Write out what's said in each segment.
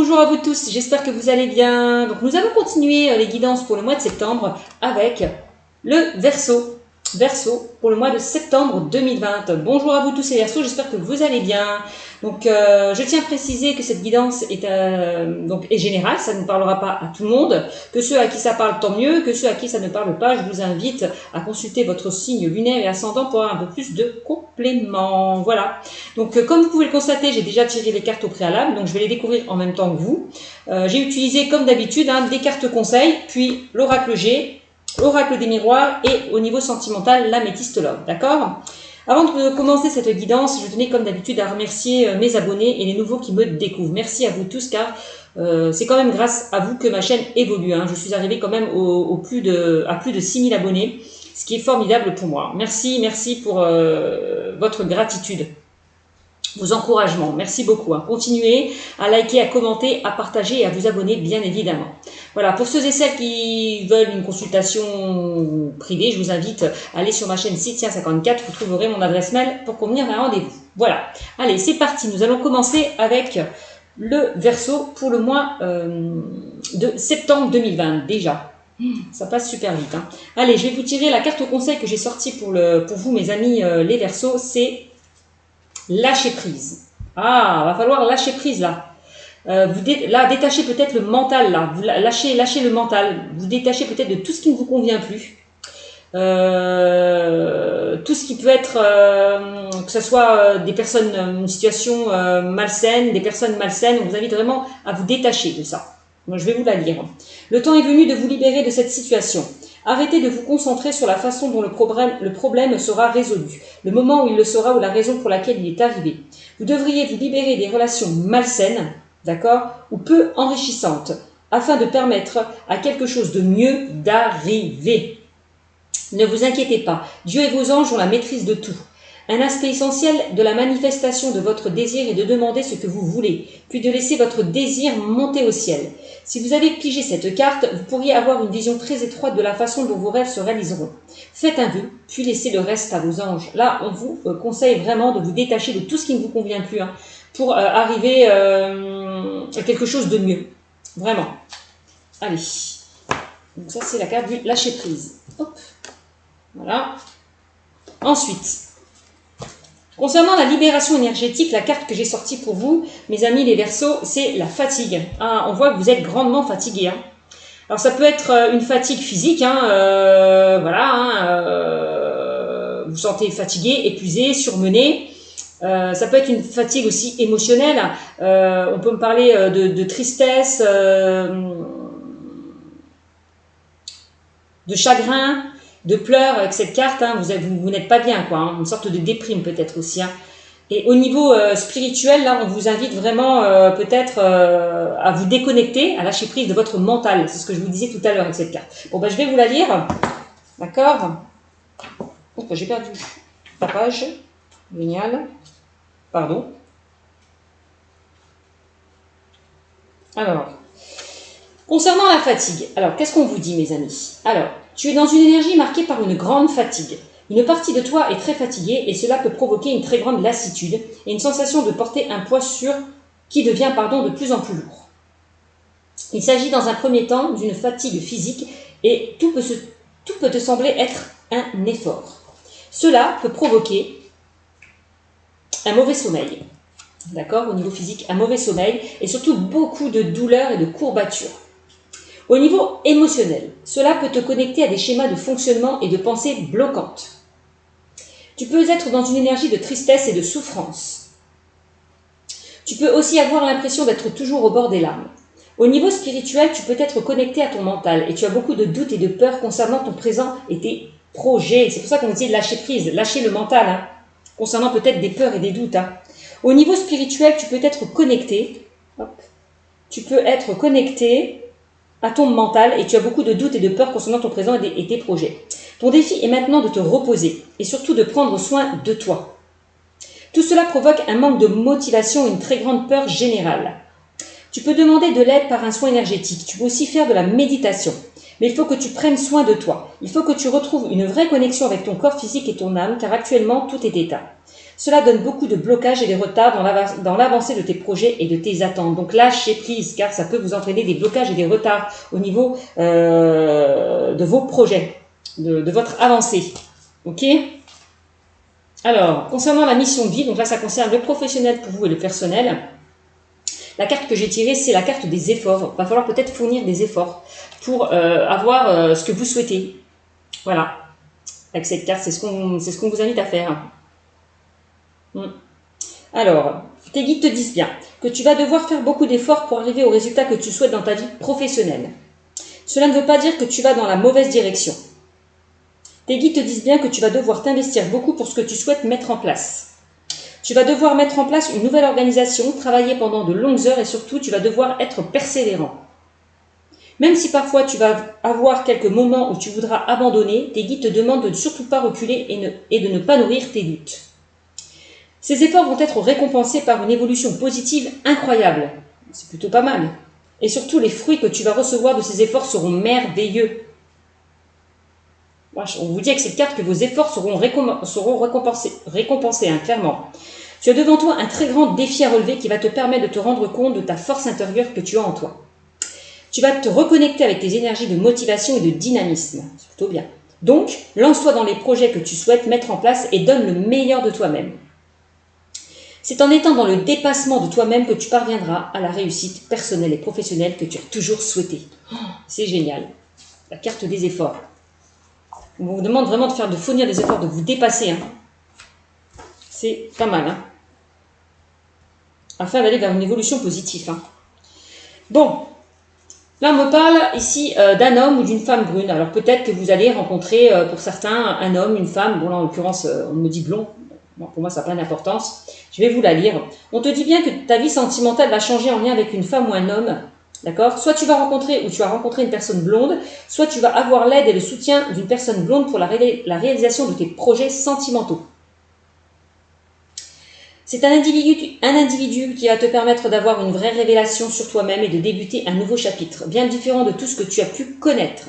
Bonjour à vous tous, j'espère que vous allez bien. Donc nous allons continuer les guidances pour le mois de septembre avec le Verseau. Verseau pour le mois de septembre 2020. Bonjour à vous tous les Verseaux, j'espère que vous allez bien. Donc je tiens à préciser que cette guidance est générale, ça ne parlera pas à tout le monde, que ceux à qui ça parle tant mieux, que ceux à qui ça ne parle pas, je vous invite à consulter votre signe lunaire et ascendant pour avoir un peu plus de compléments. Voilà. Donc comme vous pouvez le constater, j'ai déjà tiré les cartes au préalable, donc je vais les découvrir en même temps que vous. J'ai utilisé comme d'habitude des cartes conseils, puis l'oracle G, l'oracle des miroirs et au niveau sentimental, l'améthyste love, d'accord? Avant de commencer cette guidance, je tenais comme d'habitude à remercier mes abonnés et les nouveaux qui me découvrent. Merci à vous tous car c'est quand même grâce à vous que ma chaîne évolue. Je suis arrivée quand même à plus de 6000 abonnés, ce qui est formidable pour moi. Merci pour votre gratitude, vos encouragements. Merci beaucoup. Continuez à liker, à commenter, à partager et à vous abonner bien évidemment. Voilà, pour ceux et celles qui veulent une consultation privée, je vous invite à aller sur ma chaîne Cynthia54, vous trouverez mon adresse mail pour convenir d'un rendez-vous. Voilà, allez, c'est parti, nous allons commencer avec le Verseau pour le mois de septembre 2020, déjà. Ça passe super vite. Allez, je vais vous tirer la carte au conseil que j'ai sortie pour vous, mes amis les Verseaux, c'est lâcher prise. Va falloir lâcher prise là. Là, détachez peut-être le mental, là. Vous lâchez le mental. Vous détachez peut-être de tout ce qui ne vous convient plus. Tout ce qui peut être, que ce soit des personnes, une situation malsaine, des personnes malsaines, on vous invite vraiment à vous détacher de ça. Moi, je vais vous la lire. Le temps est venu de vous libérer de cette situation. Arrêtez de vous concentrer sur la façon dont le problème sera résolu, le moment où il le sera ou la raison pour laquelle il est arrivé. Vous devriez vous libérer des relations malsaines, d'accord, ou peu enrichissantes, afin de permettre à quelque chose de mieux d'arriver. Ne vous inquiétez pas, Dieu et vos anges ont la maîtrise de tout. Un aspect essentiel de la manifestation de votre désir est de demander ce que vous voulez, puis de laisser votre désir monter au ciel. Si vous avez pigé cette carte, vous pourriez avoir une vision très étroite de la façon dont vos rêves se réaliseront. Faites un vœu, puis laissez le reste à vos anges. Là, on vous conseille vraiment de vous détacher de tout ce qui ne vous convient plus pour arriver à quelque chose de mieux. Vraiment. Allez. Donc ça, c'est la carte du lâcher prise. Hop. Voilà. Ensuite, concernant la libération énergétique, la carte que j'ai sortie pour vous, mes amis les Verseaux, c'est la fatigue. On voit que vous êtes grandement fatigués. Alors ça peut être une fatigue physique, vous vous sentez fatigué, épuisé, surmené. Ça peut être une fatigue aussi émotionnelle. On peut me parler de tristesse, de chagrin, de pleurs avec cette carte. Vous n'êtes pas bien, une sorte de déprime peut-être aussi. Et au niveau spirituel, là, on vous invite vraiment peut-être à vous déconnecter, à lâcher prise de votre mental. C'est ce que je vous disais tout à l'heure avec cette carte. Bon, je vais vous la lire. D'accord. J'ai perdu la page. Génial. Pardon. Alors, concernant la fatigue, alors qu'est-ce qu'on vous dit, mes amis? Alors, tu es dans une énergie marquée par une grande fatigue. Une partie de toi est très fatiguée et cela peut provoquer une très grande lassitude et une sensation de porter un poids qui devient de plus en plus lourd. Il s'agit dans un premier temps d'une fatigue physique et tout peut te sembler être un effort. Cela peut provoquer un mauvais sommeil, d'accord, au niveau physique, un mauvais sommeil et surtout beaucoup de douleurs et de courbatures. Au niveau émotionnel, cela peut te connecter à des schémas de fonctionnement et de pensées bloquantes. Tu peux être dans une énergie de tristesse et de souffrance. Tu peux aussi avoir l'impression d'être toujours au bord des larmes. Au niveau spirituel, tu peux être connecté à ton mental et tu as beaucoup de doutes et de peurs concernant ton présent et tes projets. C'est pour ça qu'on dit de lâcher prise, lâcher le mental, concernant peut-être des peurs et des doutes. Au niveau spirituel, tu peux être connecté. Tu peux être connecté à ton mental et tu as beaucoup de doutes et de peurs concernant ton présent et tes projets. Ton défi est maintenant de te reposer et surtout de prendre soin de toi. Tout cela provoque un manque de motivation et une très grande peur générale. Tu peux demander de l'aide par un soin énergétique. Tu peux aussi faire de la méditation. Mais il faut que tu prennes soin de toi. Il faut que tu retrouves une vraie connexion avec ton corps physique et ton âme car actuellement tout est éteint. Cela donne beaucoup de blocages et de retards dans l'avancée de tes projets et de tes attentes. Donc lâchez prise, car ça peut vous entraîner des blocages et des retards au niveau de vos projets, de votre avancée. Ok? Alors, concernant la mission de vie, donc là ça concerne le professionnel pour vous et le personnel. La carte que j'ai tirée, c'est la carte des efforts. Il va falloir peut-être fournir des efforts pour avoir ce que vous souhaitez. Voilà. Avec cette carte, c'est ce qu'on vous invite à faire. Alors, tes guides te disent bien que tu vas devoir faire beaucoup d'efforts pour arriver au résultat que tu souhaites dans ta vie professionnelle. Cela ne veut pas dire que tu vas dans la mauvaise direction. Tes guides te disent bien que tu vas devoir t'investir beaucoup pour ce que tu souhaites mettre en place. Tu vas devoir mettre en place une nouvelle organisation, travailler pendant de longues heures et surtout, tu vas devoir être persévérant. Même si parfois tu vas avoir quelques moments où tu voudras abandonner, tes guides te demandent de ne surtout pas reculer et de ne pas nourrir tes doutes. Ces efforts vont être récompensés par une évolution positive incroyable. C'est plutôt pas mal. Et surtout, les fruits que tu vas recevoir de ces efforts seront merveilleux. On vous dit avec cette carte que vos efforts seront récompensés, clairement. Tu as devant toi un très grand défi à relever qui va te permettre de te rendre compte de ta force intérieure que tu as en toi. Tu vas te reconnecter avec tes énergies de motivation et de dynamisme. C'est plutôt bien. Donc, lance-toi dans les projets que tu souhaites mettre en place et donne le meilleur de toi-même. C'est en étant dans le dépassement de toi-même que tu parviendras à la réussite personnelle et professionnelle que tu as toujours souhaité. C'est génial. La carte des efforts. On vous demande vraiment de fournir des efforts, de vous dépasser. C'est pas mal. Afin d'aller vers une évolution positive. Bon. Là, on me parle ici d'un homme ou d'une femme brune. Alors peut-être que vous allez rencontrer pour certains un homme, une femme. Bon là, en l'occurrence, on me dit blond. Bon, pour moi, ça n'a pas d'importance. Je vais vous la lire. On te dit bien que ta vie sentimentale va changer en lien avec une femme ou un homme. D'accord? Soit tu vas rencontrer une personne blonde, soit tu vas avoir l'aide et le soutien d'une personne blonde pour la réalisation de tes projets sentimentaux. C'est un individu qui va te permettre d'avoir une vraie révélation sur toi-même et de débuter un nouveau chapitre, bien différent de tout ce que tu as pu connaître.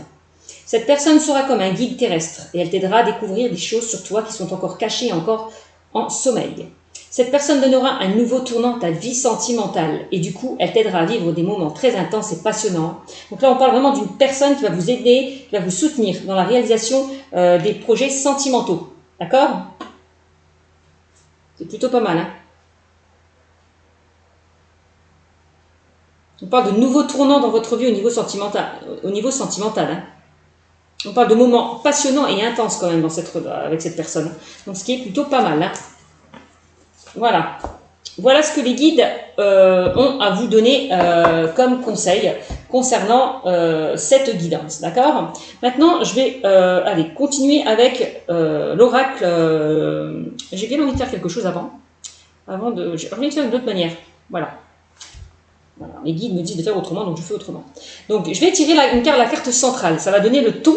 Cette personne sera comme un guide terrestre et elle t'aidera à découvrir des choses sur toi qui sont encore cachées, encore en sommeil. Cette personne donnera un nouveau tournant à ta vie sentimentale et du coup, elle t'aidera à vivre des moments très intenses et passionnants. Donc là, on parle vraiment d'une personne qui va vous aider, qui va vous soutenir dans la réalisation des projets sentimentaux. D'accord? C'est plutôt pas mal. On parle de nouveaux tournants dans votre vie au niveau sentimental. On parle de moments passionnants et intenses quand même avec cette personne. Donc ce qui est plutôt pas mal. Voilà. Voilà ce que les guides ont à vous donner comme conseil concernant cette guidance. D'accord? Maintenant, je vais continuer avec l'oracle. J'ai bien envie de faire quelque chose avant. J'ai envie de faire d'une autre manière. Voilà. Les guides me disent de faire autrement, donc je fais autrement. Donc, je vais tirer la carte centrale. Ça va donner le ton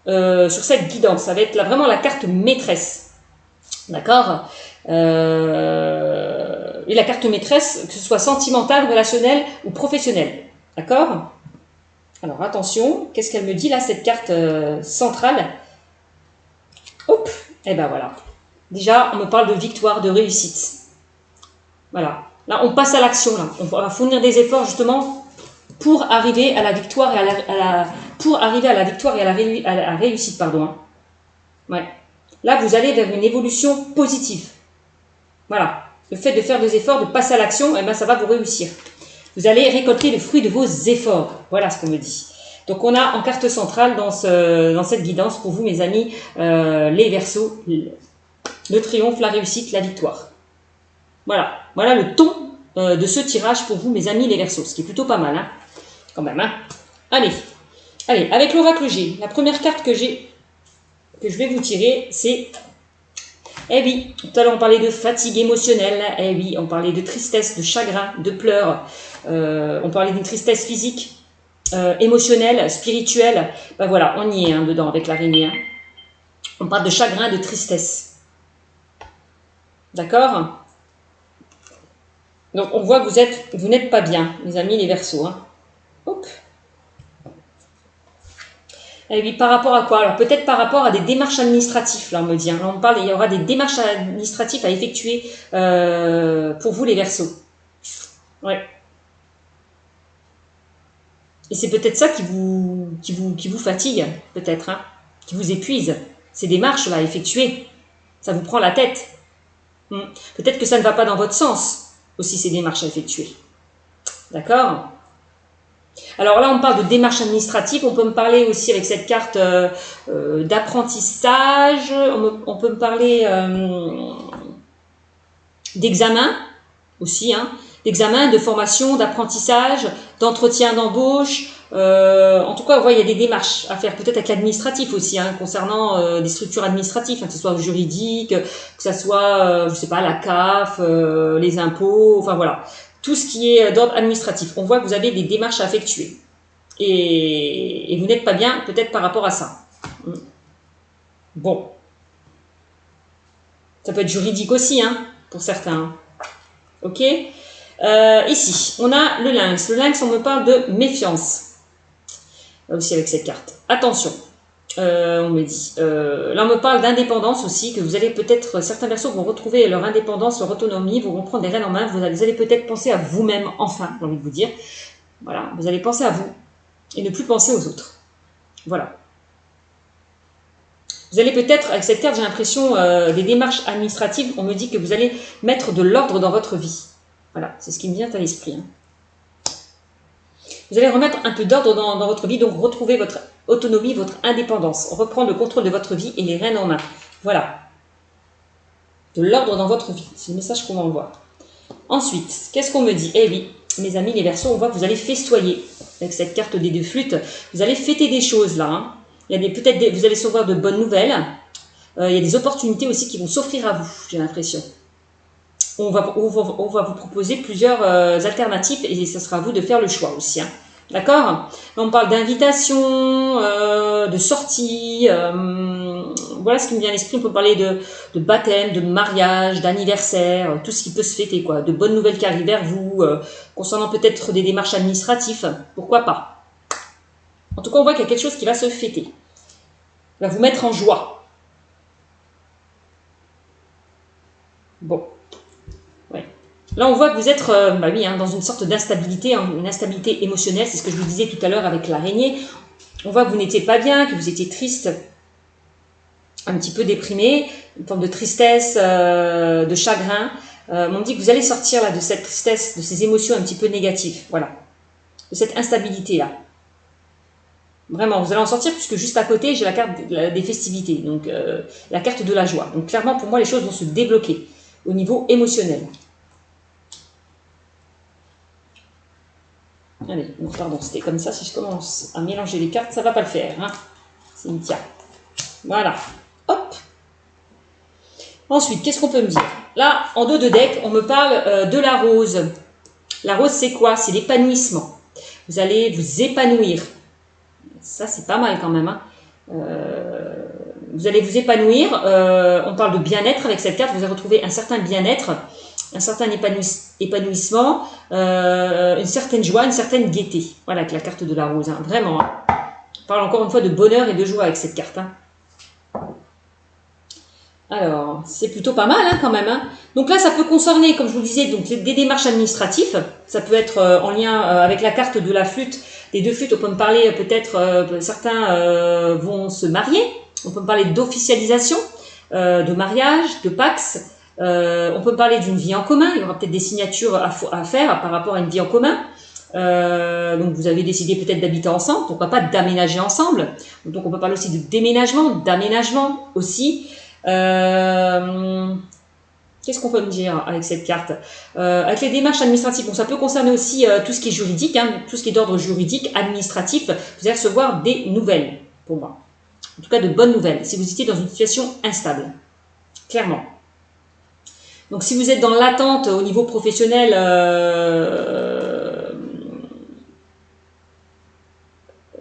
sur cette guidance. Ça va être vraiment la carte maîtresse. D'accord? Et la carte maîtresse, que ce soit sentimentale, relationnelle ou professionnelle. D'accord? Alors, attention. Qu'est-ce qu'elle me dit là, cette carte centrale? Hop! Et ben voilà. Déjà, on me parle de victoire, de réussite. Voilà. Là, on passe à l'action. Là, on va fournir des efforts justement pour arriver à la victoire et à la réussite, pardon. Ouais. Là, vous allez vers une évolution positive. Voilà. Le fait de faire des efforts, de passer à l'action, eh ben, ça va vous réussir. Vous allez récolter le fruit de vos efforts. Voilà ce qu'on me dit. Donc, on a en carte centrale dans cette guidance pour vous, mes amis, les Verseaux, le triomphe, la réussite, la victoire. Voilà. Voilà le ton de ce tirage pour vous, mes amis, les Verseaux. Ce qui est plutôt pas mal, quand même. Allez, avec l'oracle G, la première carte que je vais vous tirer, c'est... Eh oui, tout à l'heure on parlait de fatigue émotionnelle, eh oui, on parlait de tristesse, de chagrin, de pleurs, on parlait d'une tristesse physique, émotionnelle, spirituelle. Ben voilà, on y est dedans avec l'araignée. On parle de chagrin, de tristesse. D'accord? Donc on voit que vous n'êtes pas bien, mes amis les Verseaux. Hop. Et oui, par rapport à quoi? Alors peut-être par rapport à des démarches administratives, là on me dit. Là on parle, il y aura des démarches administratives à effectuer pour vous les Verseaux. Ouais. Et c'est peut-être ça qui vous fatigue, peut-être, hein, qui vous épuise. Ces démarches-là à effectuer, ça vous prend la tête. Peut-être que ça ne va pas dans votre sens, aussi, ces démarches à effectuer. D'accord? Alors là, on parle de démarches administratives. On peut me parler aussi avec cette carte d'apprentissage. On peut me parler d'examen aussi, hein, d'examen, de formation, d'apprentissage, d'entretien d'embauche. En tout cas, on voit, il y a des démarches à faire, peut-être avec l'administratif aussi, hein, concernant des structures administratives, hein, que ce soit juridique, que ce soit, je sais pas, la CAF, les impôts, enfin voilà, tout ce qui est d'ordre administratif. On voit que vous avez des démarches à effectuer. Et vous n'êtes pas bien, peut-être par rapport à ça. Bon. Ça peut être juridique aussi, hein, pour certains. Ok. Ici, on a le lynx. Le lynx, on me parle de méfiance. Là aussi avec cette carte. Attention, on me dit. Là, on me parle d'indépendance aussi, que vous allez peut-être, certains Verseaux vont retrouver leur indépendance, leur autonomie, vont reprendre des rênes en main. Vous allez peut-être penser à vous-même, enfin, j'ai envie de vous dire. Voilà, vous allez penser à vous et ne plus penser aux autres. Voilà. Vous allez peut-être, avec cette carte, j'ai l'impression, des démarches administratives, on me dit que vous allez mettre de l'ordre dans votre vie. Voilà, c'est ce qui me vient à l'esprit. Hein. Vous allez remettre un peu d'ordre dans votre vie, donc retrouver votre autonomie, votre indépendance, reprendre le contrôle de votre vie et les rênes en main. Voilà. De l'ordre dans votre vie, c'est le message qu'on m'envoie. Ensuite, qu'est-ce qu'on me dit? Eh oui, mes amis les Verseaux, on voit que vous allez festoyer avec cette carte des 2 flûtes. Vous allez fêter des choses là. Hein. Il y a peut-être vous allez recevoir de bonnes nouvelles. Il y a des opportunités aussi qui vont s'offrir à vous, j'ai l'impression. On va vous proposer plusieurs alternatives et ce sera à vous de faire le choix aussi. Hein. D'accord? On parle d'invitation, de sortie. Voilà ce qui me vient à l'esprit. On peut parler de baptême, de mariage, d'anniversaire, tout ce qui peut se fêter, quoi. De bonnes nouvelles qui arrivent vers vous, concernant peut-être des démarches administratives. Pourquoi pas? En tout cas, on voit qu'il y a quelque chose qui va se fêter. Va vous mettre en joie. Bon. Ouais. Là, on voit que vous êtes bah oui, hein, dans une sorte d'instabilité, hein, une instabilité émotionnelle. C'est ce que je vous disais tout à l'heure avec l'araignée. On voit que vous n'étiez pas bien, que vous étiez triste, un petit peu déprimé, une forme de tristesse, de chagrin. On me dit que vous allez sortir là, de cette tristesse, de ces émotions un petit peu négatives. Voilà. De cette instabilité-là. Vraiment, vous allez en sortir puisque juste à côté, j'ai la carte des festivités, donc la carte de la joie. Donc clairement, pour moi, les choses vont se débloquer au niveau émotionnel. Allez, non, pardon, c'était comme ça. Si je commence à mélanger les cartes, ça ne va pas le faire. Hein. Cynthia. Voilà. Hop. Ensuite, qu'est-ce qu'on peut me dire? Là, en dos de deck, on me parle de la rose. La rose, c'est quoi? C'est l'épanouissement. Vous allez vous épanouir. Ça, c'est pas mal quand même. Hein. Vous allez vous épanouir. On parle de bien-être avec cette carte. Vous allez retrouver un certain bien-être, un certain épanouissement, une certaine joie, une certaine gaieté. Voilà, avec la carte de la rose. Hein. Vraiment. Hein. On parle encore une fois de bonheur et de joie avec cette carte. Hein. Alors, c'est plutôt pas mal hein, quand même. Hein. Donc là, ça peut concerner, comme je vous le disais, donc, des démarches administratives. Ça peut être en lien avec la carte de la flûte. Les 2 flûtes, on peut me parler peut-être, certains vont se marier. On peut me parler d'officialisation, de mariage, de pax. On peut me parler d'une vie en commun. Il y aura peut-être des signatures à faire par rapport à une vie en commun. Donc vous avez décidé peut-être d'habiter ensemble. Pourquoi pas d'aménager ensemble. Donc on peut parler aussi de déménagement, d'aménagement aussi. Qu'est-ce qu'on peut me dire avec cette carte? Avec les démarches administratives, bon, ça peut concerner aussi tout ce qui est juridique, hein, tout ce qui est d'ordre juridique, administratif. Vous allez recevoir des nouvelles, pour moi. En tout cas, de bonnes nouvelles, si vous étiez dans une situation instable. Clairement. Donc, si vous êtes dans l'attente au niveau professionnel,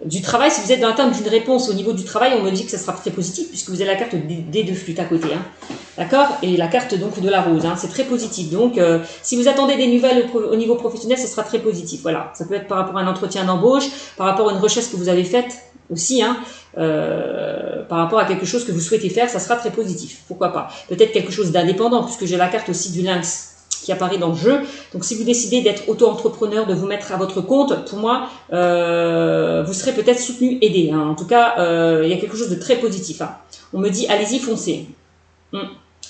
du travail, si vous êtes dans l'attente d'une réponse au niveau du travail, on me dit que ça sera très positif, puisque vous avez la carte des 2 flûtes à côté. Hein. D'accord? Et la carte donc de la rose, hein, c'est très positif. Donc, si vous attendez des nouvelles au niveau professionnel, ce sera très positif. Voilà, ça peut être par rapport à un entretien d'embauche, par rapport à une recherche que vous avez faite aussi, hein, par rapport à quelque chose que vous souhaitez faire, ça sera très positif. Pourquoi pas? Peut-être quelque chose d'indépendant, puisque j'ai la carte aussi du lynx qui apparaît dans le jeu. Donc, si vous décidez d'être auto-entrepreneur, de vous mettre à votre compte, pour moi, vous serez peut-être soutenu, aidé. Hein. En tout cas, il y a quelque chose de très positif. Hein. On me dit, allez-y, foncez.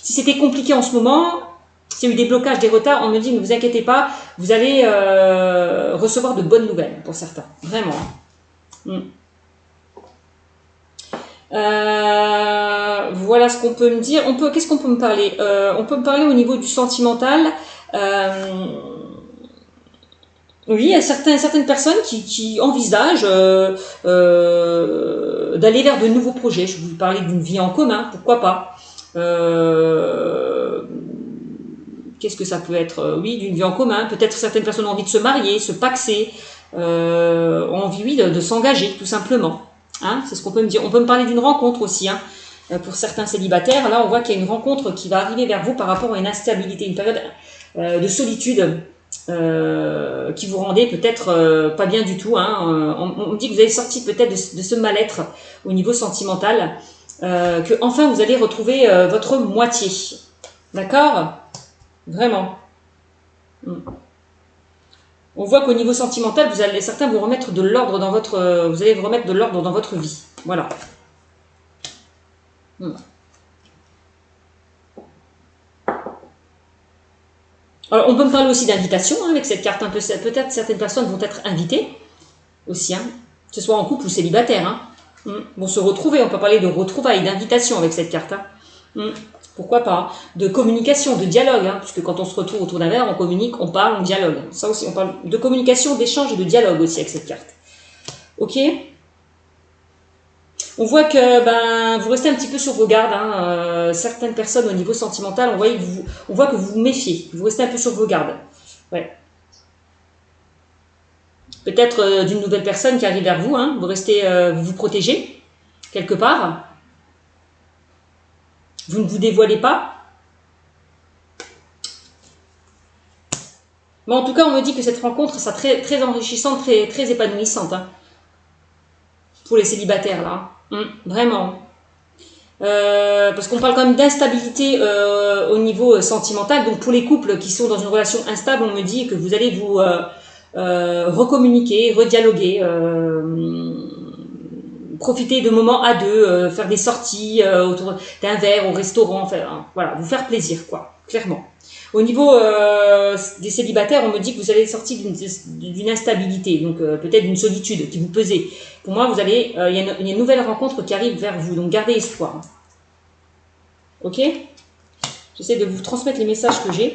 Si c'était compliqué en ce moment, s'il y a eu des blocages, des retards, on me dit, ne vous inquiétez pas, vous allez recevoir de bonnes nouvelles pour certains. Vraiment. Voilà ce qu'on peut me dire. Qu'est-ce qu'on peut me parler? On peut me parler au niveau du sentimental. Oui, il y a certaines personnes qui envisagent d'aller vers de nouveaux projets. Je vous parlais d'une vie en commun, pourquoi pas. Qu'est-ce que ça peut être? Oui, d'une vie en commun. Peut-être certaines personnes ont envie de se marier, se paxer, ont envie, oui, de s'engager, tout simplement. Hein, c'est ce qu'on peut me dire. On peut me parler d'une rencontre aussi, hein, pour certains célibataires. Là, on voit qu'il y a une rencontre qui va arriver vers vous par rapport à une instabilité, une période de solitude qui vous rendait peut-être pas bien du tout. Hein. On me dit que vous avez sorti peut-être de ce mal-être au niveau sentimental, que enfin vous allez retrouver votre moitié. D'accord? Vraiment. On voit qu'au niveau sentimental, certains vous remettre de l'ordre dans votre, vous allez vous remettre de l'ordre dans votre vie. Voilà. Alors, on peut me parler aussi d'invitation hein, avec cette carte. Peut-être certaines personnes vont être invitées aussi, hein, que ce soit en couple ou célibataire. Hein. Vont se retrouver. On peut parler de retrouvailles, d'invitation avec cette carte. Hein. Pourquoi pas? De communication, de dialogue, hein, puisque quand on se retrouve autour d'un verre, on communique, on parle, on dialogue. Ça aussi, on parle de communication, d'échange et de dialogue aussi avec cette carte. Ok? On voit que vous restez un petit peu sur vos gardes. Hein, certaines personnes au niveau sentimental, on voit que vous vous méfiez. Vous restez un peu sur vos gardes. Ouais. Peut-être d'une nouvelle personne qui arrive vers vous. Hein, vous vous protégez quelque part. Vous ne vous dévoilez pas. Mais en tout cas, on me dit que cette rencontre sera très, très enrichissante, très, très épanouissante. Hein, pour les célibataires, là. Vraiment. Parce qu'on parle quand même d'instabilité au niveau sentimental. Donc pour les couples qui sont dans une relation instable, on me dit que vous allez vous recommuniquer, redialoguer, profiter de moments à deux, faire des sorties autour d'un verre au restaurant, enfin, voilà, vous faire plaisir, quoi, clairement. Au niveau des célibataires, on me dit que vous allez sortir d'une instabilité, donc peut-être d'une solitude qui vous pesait. Pour moi, il y a une nouvelle rencontre qui arrive vers vous, donc gardez espoir. Ok? J'essaie de vous transmettre les messages que j'ai.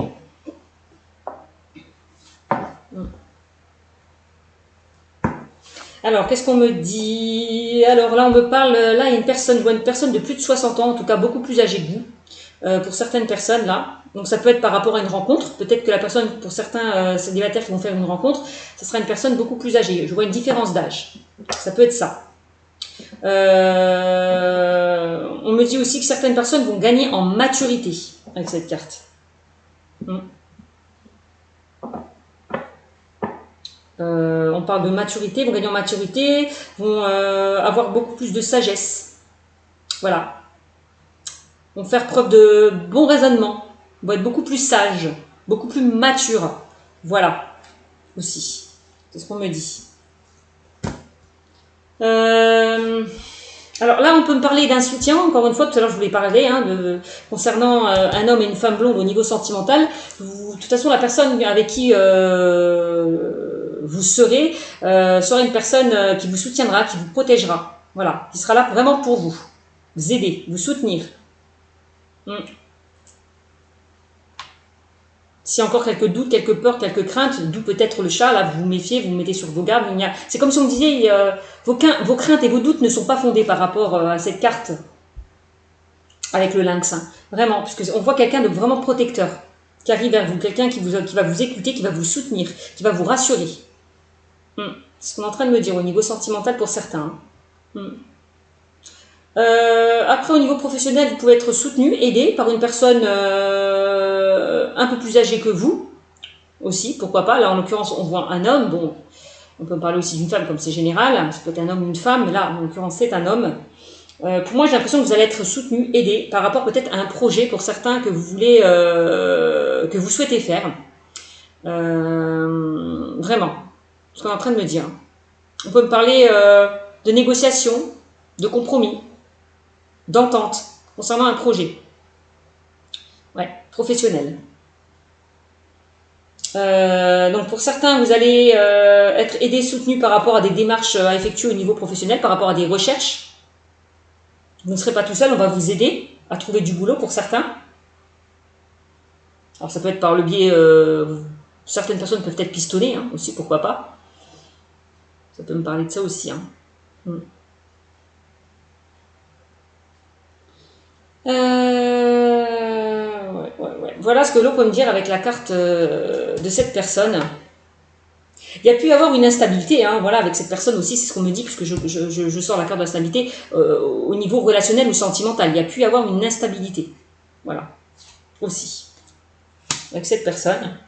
Alors, qu'est-ce qu'on me dit? Alors là, on me parle, là, il y a je vois une personne de plus de 60 ans, en tout cas beaucoup plus âgée que vous, pour certaines personnes, là. Donc, ça peut être par rapport à une rencontre. Peut-être que la personne, pour certains célibataires qui vont faire une rencontre, ce sera une personne beaucoup plus âgée. Je vois une différence d'âge. Ça peut être ça. On me dit aussi que certaines personnes vont gagner en maturité avec cette carte. On parle de maturité, vont gagner en maturité, vont avoir beaucoup plus de sagesse. Voilà. Vont faire preuve de bon raisonnement, vont être beaucoup plus sages, beaucoup plus matures. Voilà. Aussi. C'est ce qu'on me dit. Alors là, on peut me parler d'un soutien. Encore une fois, tout à l'heure, je voulais parler concernant un homme et une femme blonde au niveau sentimental. De toute façon, la personne avec qui vous serez sera une personne qui vous soutiendra, qui vous protégera. Voilà, qui sera là vraiment pour vous aider, vous soutenir. S'il y a encore quelques doutes, quelques peurs, quelques craintes, d'où peut-être le chat, là, vous vous méfiez, vous vous mettez sur vos gardes. C'est comme si on me disait, vos craintes et vos doutes ne sont pas fondés par rapport à cette carte avec le lynx. Hein. Vraiment, puisqu'on voit quelqu'un de vraiment protecteur qui arrive vers vous, quelqu'un qui va vous écouter, qui va vous soutenir, qui va vous rassurer. C'est ce qu'on est en train de me dire au niveau sentimental pour certains. Après, au niveau professionnel, vous pouvez être soutenu, aidé par une personne un peu plus âgée que vous, aussi, pourquoi pas. Là, en l'occurrence, on voit un homme. Bon, on peut parler aussi d'une femme, comme c'est général. Ça peut être un homme ou une femme, mais là, en l'occurrence, c'est un homme. Pour moi, j'ai l'impression que vous allez être soutenu, aidé, par rapport peut-être à un projet pour certains que vous voulez, que vous souhaitez faire. Vraiment, ce qu'on est en train de me dire. On peut me parler de négociation, de compromis, d'entente concernant un projet. Ouais, professionnel. Donc pour certains, vous allez être aidé, soutenu par rapport à des démarches à effectuer au niveau professionnel, par rapport à des recherches. Vous ne serez pas tout seul, on va vous aider à trouver du boulot pour certains. Alors ça peut être par le biais... certaines personnes peuvent être pistonnées hein, aussi, pourquoi pas. Ça peut me parler de ça aussi. Hein. Ouais. Voilà ce que l'on peut me dire avec la carte de cette personne. Il y a pu y avoir une instabilité, hein, voilà, avec cette personne aussi, c'est ce qu'on me dit, puisque je sors la carte de l'instabilité au niveau relationnel ou sentimental. Il y a pu y avoir une instabilité, voilà, aussi, avec cette personne.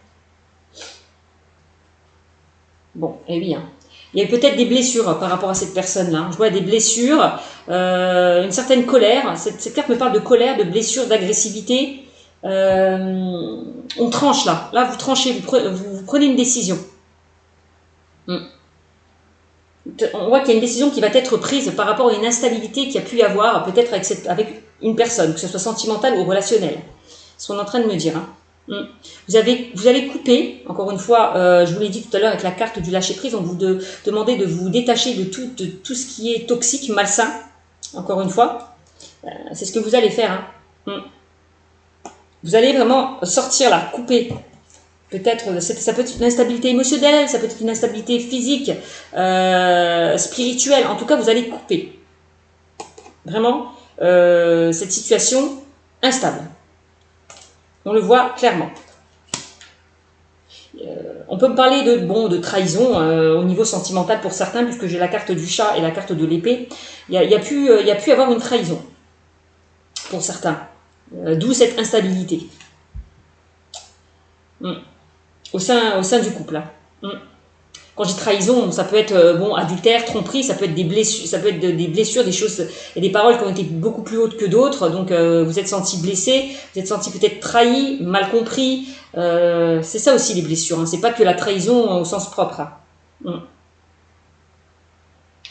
Bon, eh bien, il y a peut-être des blessures par rapport à cette personne-là. Je vois des blessures, une certaine colère. Cette carte me parle de colère, de blessure, d'agressivité. On tranche là. Là, vous tranchez, vous prenez une décision. On voit qu'il y a une décision qui va être prise par rapport à une instabilité qu'il y a pu y avoir, peut-être avec une personne, que ce soit sentimentale ou relationnelle. C'est ce qu'on est en train de me dire. Hein. Vous allez couper, encore une fois, je vous l'ai dit tout à l'heure avec la carte du lâcher-prise, on vous demandez de vous détacher de tout ce qui est toxique, malsain, encore une fois. C'est ce que vous allez faire. Hein. Vous allez vraiment sortir là, couper. Peut-être, ça peut être une instabilité émotionnelle, ça peut être une instabilité physique, spirituelle. En tout cas, vous allez couper. Vraiment, cette situation instable. On le voit clairement. On peut me parler de trahison au niveau sentimental pour certains, puisque j'ai la carte du chat et la carte de l'épée. Il y a pu avoir une trahison pour certains. D'où cette instabilité. Au sein du couple. Quand j'ai trahison, ça peut être adultère, tromperie, ça peut être des blessures, des choses et des paroles qui ont été beaucoup plus hautes que d'autres. Donc vous êtes senti blessé, vous êtes senti peut-être trahi, mal compris. C'est ça aussi les blessures. Hein. C'est pas que la trahison au sens propre. Hein.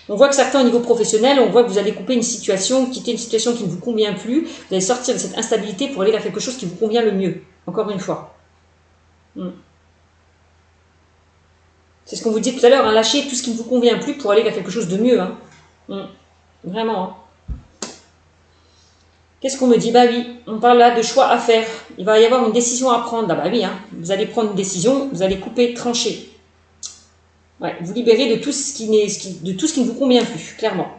On voit que certains au niveau professionnel, on voit que vous allez couper une situation, quitter une situation qui ne vous convient plus. Vous allez sortir de cette instabilité pour aller vers quelque chose qui vous convient le mieux. Encore une fois. C'est ce qu'on vous dit tout à l'heure, hein, lâchez tout ce qui ne vous convient plus pour aller vers quelque chose de mieux. Hein. Vraiment. Hein. Qu'est-ce qu'on me dit? Bah oui, on parle là de choix à faire. Il va y avoir une décision à prendre. Ah bah oui, hein. Vous allez prendre une décision, vous allez couper, trancher. Ouais, vous libérer de tout ce qui ne vous convient plus, clairement.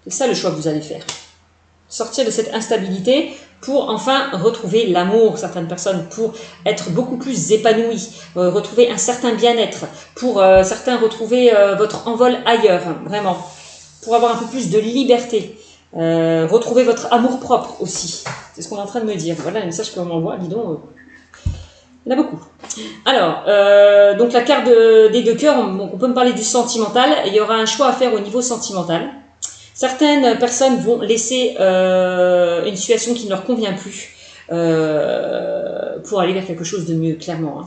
C'est ça le choix que vous allez faire. Sortir de cette instabilité pour enfin retrouver l'amour, certaines personnes, pour être beaucoup plus épanouies, retrouver un certain bien-être, pour certains retrouver votre envol ailleurs, hein, vraiment, pour avoir un peu plus de liberté, retrouver votre amour-propre aussi. C'est ce qu'on est en train de me dire. Voilà le message qu'on m'envoie, dis donc. Il y en a beaucoup. Alors, donc la carte des deux cœurs, on peut me parler du sentimental. Il y aura un choix à faire au niveau sentimental. Certaines personnes vont laisser une situation qui ne leur convient plus pour aller vers quelque chose de mieux, clairement. Hein.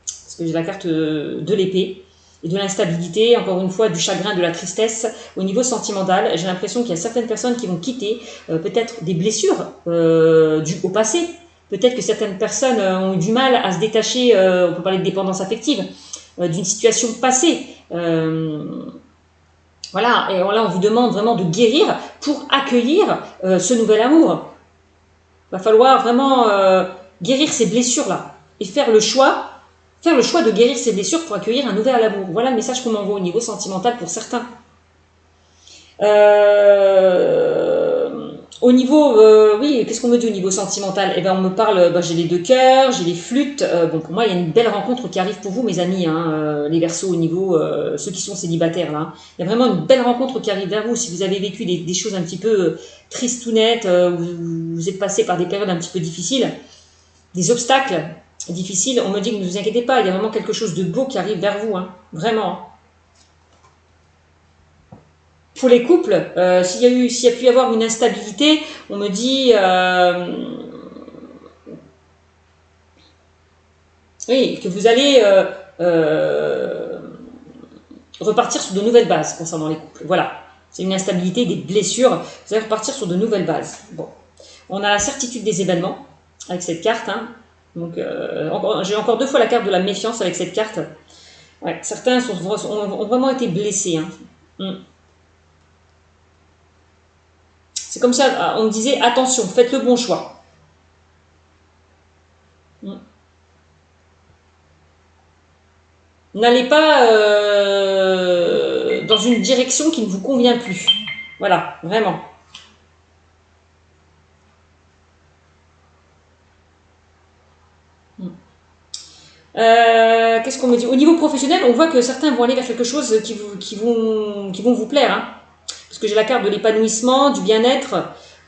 Parce que j'ai la carte de l'épée et de l'instabilité, encore une fois, du chagrin, de la tristesse. Au niveau sentimental, j'ai l'impression qu'il y a certaines personnes qui vont quitter peut-être des blessures dues au passé. Peut-être que certaines personnes ont eu du mal à se détacher, on peut parler de dépendance affective, d'une situation passée. Voilà, et là on vous demande vraiment de guérir pour accueillir ce nouvel amour. Il va falloir vraiment guérir ces blessures-là et faire le choix de guérir ces blessures pour accueillir un nouvel amour. Voilà le message qu'on m'envoie au niveau sentimental pour certains. Au niveau, oui, qu'est-ce qu'on me dit au niveau sentimental? Eh ben, on me parle, j'ai les deux cœurs, j'ai les flûtes. Bon, pour moi, il y a une belle rencontre qui arrive pour vous, mes amis, hein, les Verseaux, au niveau, ceux qui sont célibataires, là. Il y a vraiment une belle rencontre qui arrive vers vous. Si vous avez vécu des choses un petit peu tristounettes, vous êtes passé par des périodes un petit peu difficiles, des obstacles difficiles, on me dit que ne vous inquiétez pas, il y a vraiment quelque chose de beau qui arrive vers vous, hein, vraiment. Pour les couples, s'il y a pu y avoir une instabilité, on me dit oui, que vous allez repartir sur de nouvelles bases concernant les couples. Voilà, c'est une instabilité, des blessures, vous allez repartir sur de nouvelles bases. Bon, on a la certitude des événements avec cette carte. Hein. Donc, j'ai encore deux fois la carte de la méfiance avec cette carte. Ouais, certains ont vraiment été blessés. Hein. C'est comme ça, on me disait, attention, faites le bon choix. N'allez pas dans une direction qui ne vous convient plus. Voilà, vraiment. Qu'est-ce qu'on me dit? Au niveau professionnel, on voit que certains vont aller vers quelque chose qui vont vous plaire. Hein. Parce que j'ai la carte de l'épanouissement, du bien-être.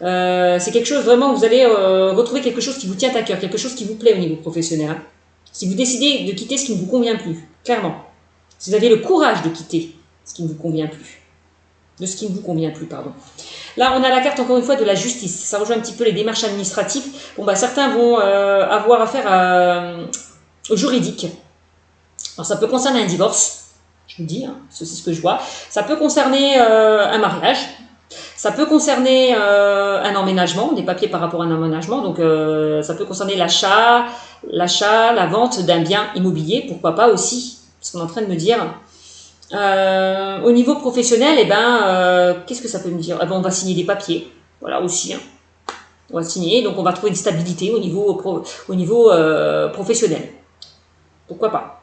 C'est quelque chose vraiment, vous allez retrouver quelque chose qui vous tient à cœur, quelque chose qui vous plaît au niveau professionnel. Hein. Si vous décidez de quitter ce qui ne vous convient plus, clairement. Si vous avez le courage de quitter ce qui ne vous convient plus. De ce qui ne vous convient plus, pardon. Là, on a la carte, encore une fois, de la justice. Ça rejoint un petit peu les démarches administratives. Bon, certains vont avoir affaire au juridique. Alors, ça peut concerner un divorce, je vous dis, hein, c'est ce que je vois. Ça peut concerner un mariage. Ça peut concerner un emménagement, des papiers par rapport à un emménagement. Donc, ça peut concerner l'achat, la vente d'un bien immobilier, pourquoi pas aussi, ce qu'on est en train de me dire. Au niveau professionnel, qu'est-ce que ça peut me dire? On va signer des papiers, voilà aussi. Hein. On va signer, donc on va trouver une stabilité au niveau professionnel. Pourquoi pas?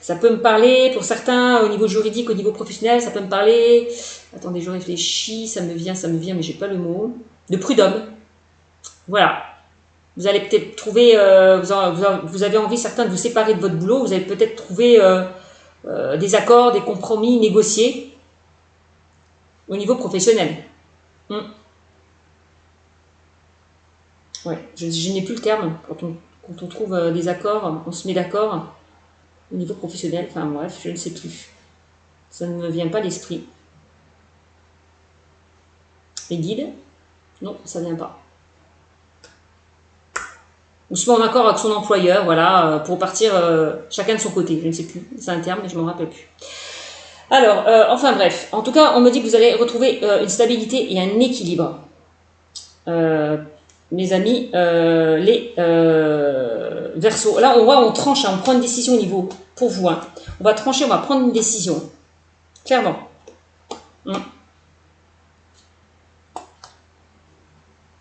Ça peut me parler, pour certains, au niveau juridique, au niveau professionnel, ça peut me parler... Attendez, je réfléchis, ça me vient, mais j'ai pas le mot. De prud'homme. Voilà. Vous allez peut-être trouver... vous avez envie, certains, de vous séparer de votre boulot. Vous allez peut-être trouver des accords, des compromis négociés au niveau professionnel. Ouais, je n'ai plus le terme. Quand on trouve des accords, on se met d'accord au niveau professionnel. Enfin bref, je ne sais plus. Ça ne me vient pas à l'esprit. Les guides? Non, ça ne vient pas. On se met en accord avec son employeur, voilà, pour partir chacun de son côté. Je ne sais plus. C'est un terme, mais je ne m'en rappelle plus. Alors, enfin bref. En tout cas, on me dit que vous allez retrouver une stabilité et un équilibre. Mes amis, les Verseaux. Là, on tranche, hein, on prend une décision au niveau, pour vous. Hein. On va trancher, on va prendre une décision. Clairement.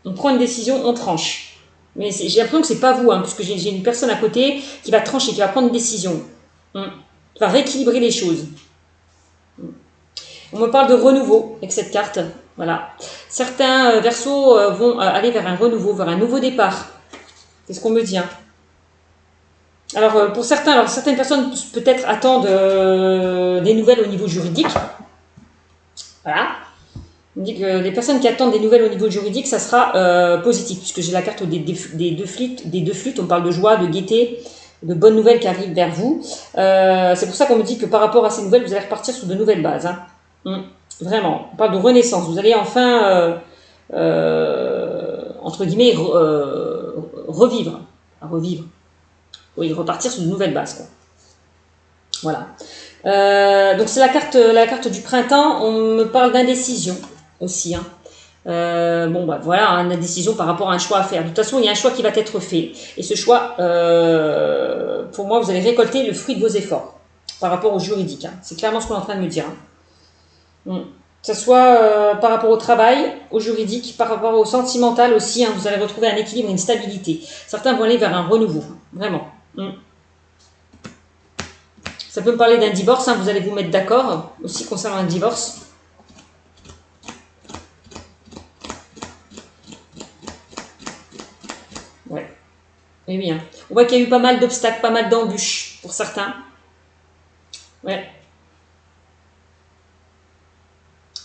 On prend une décision, on tranche. Mais j'ai l'impression que c'est pas vous, hein, puisque j'ai une personne à côté qui va trancher, qui va prendre une décision. Qui va rééquilibrer les choses. On me parle de renouveau avec cette carte. Voilà. Certains Verseaux vont aller vers un renouveau, vers un nouveau départ. C'est ce qu'on me dit. Hein. Alors, pour certaines personnes peut-être attendent des nouvelles au niveau juridique. Voilà. On dit que les personnes qui attendent des nouvelles au niveau juridique, ça sera positif, puisque j'ai la carte des deux flûtes. On parle de joie, de gaieté, de bonnes nouvelles qui arrivent vers vous. C'est pour ça qu'on me dit que par rapport à ces nouvelles, vous allez repartir sur de nouvelles bases. Hein. Vraiment. On parle de renaissance. Vous allez enfin, entre guillemets, revivre. Oui, repartir sur de nouvelles bases. Quoi. Voilà. Donc c'est la carte du printemps. On me parle d'indécision aussi. Hein. Voilà, une indécision par rapport à un choix à faire. De toute façon, il y a un choix qui va être fait. Et ce choix, pour moi, vous allez récolter le fruit de vos efforts par rapport au juridique. Hein. C'est clairement ce qu'on est en train de me dire. Hein. Que ce soit par rapport au travail, au juridique, par rapport au sentimental aussi, hein, vous allez retrouver un équilibre, une stabilité. Certains vont aller vers un renouveau, vraiment. Ça peut me parler d'un divorce, hein, vous allez vous mettre d'accord aussi concernant un divorce. Eh bien, on voit qu'il y a eu pas mal d'obstacles, pas mal d'embûches pour certains. Ouais.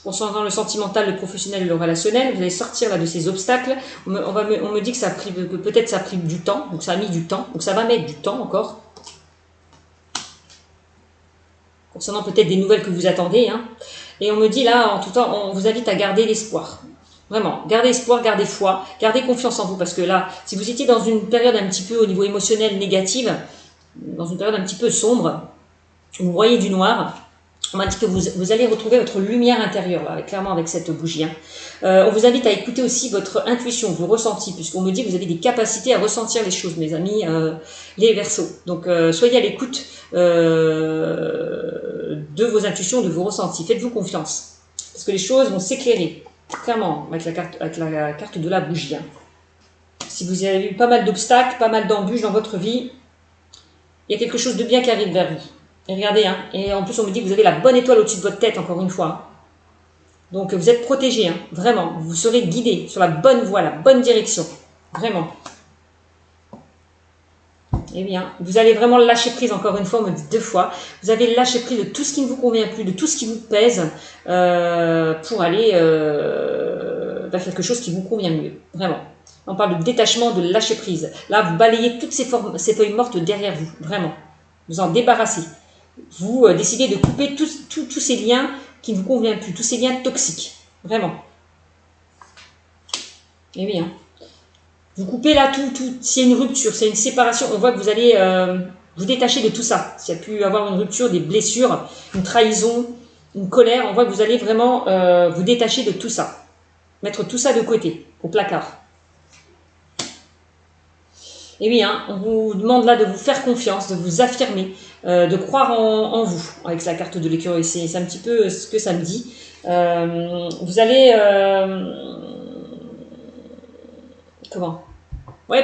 Concernant le sentimental, le professionnel et le relationnel, vous allez sortir là de ces obstacles. On me dit que peut-être ça a pris du temps, donc ça a mis du temps, donc ça va mettre du temps encore. Concernant peut-être des nouvelles que vous attendez. Hein. Et on me dit là, en tout temps, on vous invite à garder l'espoir. Vraiment, gardez espoir, gardez foi, gardez confiance en vous. Parce que là, si vous étiez dans une période un petit peu au niveau émotionnel négative, dans une période un petit peu sombre, vous voyez du noir, on m'a dit que vous allez retrouver votre lumière intérieure, là, clairement avec cette bougie. Hein. On vous invite à écouter aussi votre intuition, vos ressentis, puisqu'on me dit que vous avez des capacités à ressentir les choses, mes amis, les Verseaux. Donc, soyez à l'écoute de vos intuitions, de vos ressentis. Faites-vous confiance, parce que les choses vont s'éclairer, clairement, avec la carte de la bougie. Hein. Si vous avez eu pas mal d'obstacles, pas mal d'embûches dans votre vie, il y a quelque chose de bien qui arrive vers vous. Et regardez, hein, et en plus on me dit que vous avez la bonne étoile au-dessus de votre tête, encore une fois. Donc vous êtes protégé, hein, vraiment. Vous serez guidé sur la bonne voie, la bonne direction. Vraiment. Eh bien, vous allez vraiment lâcher prise, encore une fois, on me dit 2 fois. Vous avez lâché prise de tout ce qui ne vous convient plus, de tout ce qui vous pèse, pour aller vers quelque chose qui vous convient mieux. Vraiment. On parle de détachement, de lâcher prise. Là, vous balayez toutes ces feuilles mortes derrière vous. Vraiment. Vous en débarrassez. Vous décidez de couper tous ces liens qui ne vous conviennent plus, tous ces liens toxiques. Vraiment. Eh bien. Vous coupez là tout. S'il y a une rupture, s'il y a une séparation, on voit que vous allez vous détacher de tout ça. S'il y a pu avoir une rupture, des blessures, une trahison, une colère, on voit que vous allez vraiment vous détacher de tout ça. Mettre tout ça de côté, au placard. Et oui, hein, on vous demande là de vous faire confiance, de vous affirmer, de croire en vous, avec la carte de l'écureuil. C'est un petit peu ce que ça me dit. Vous allez...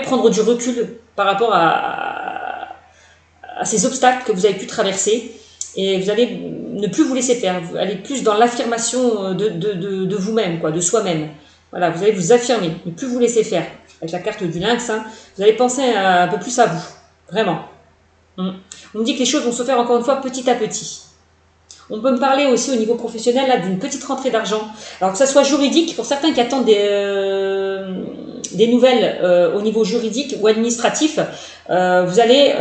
prendre du recul par rapport à ces obstacles que vous avez pu traverser. Et vous allez ne plus vous laisser faire. Vous allez plus dans l'affirmation de vous-même, quoi, de soi-même. Voilà, vous allez vous affirmer, ne plus vous laisser faire. Avec la carte du lynx, hein, vous allez penser un peu plus à vous. Vraiment. On me dit que les choses vont se faire encore une fois petit à petit. On peut me parler aussi au niveau professionnel là d'une petite rentrée d'argent. Alors que ça soit juridique, pour certains qui attendent des nouvelles au niveau juridique ou administratif, vous allez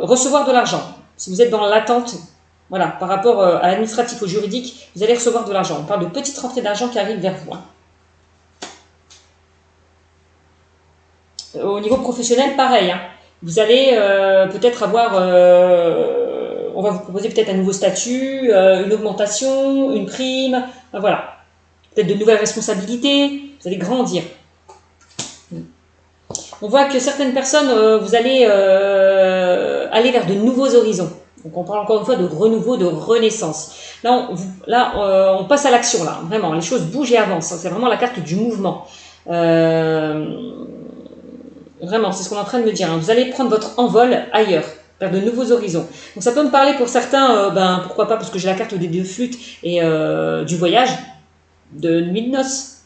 recevoir de l'argent. Si vous êtes dans l'attente, voilà, par rapport à l'administratif ou juridique, vous allez recevoir de l'argent. On parle de petites rentrées d'argent qui arrivent vers vous. Hein. Au niveau professionnel, pareil. Hein. Vous allez peut-être avoir... on va vous proposer peut-être un nouveau statut, une augmentation, une prime, voilà. Peut-être de nouvelles responsabilités, vous allez grandir. On voit que certaines personnes, vous allez aller vers de nouveaux horizons. Donc on parle encore une fois de renouveau, de renaissance. Là, on passe à l'action, là, vraiment. Les choses bougent et avancent. C'est vraiment la carte du mouvement. Vraiment, c'est ce qu'on est en train de me dire. Hein. Vous allez prendre votre envol ailleurs, vers de nouveaux horizons. Donc ça peut me parler pour certains, pourquoi pas, parce que j'ai la carte des 2 flûtes et du voyage, de nuit de noces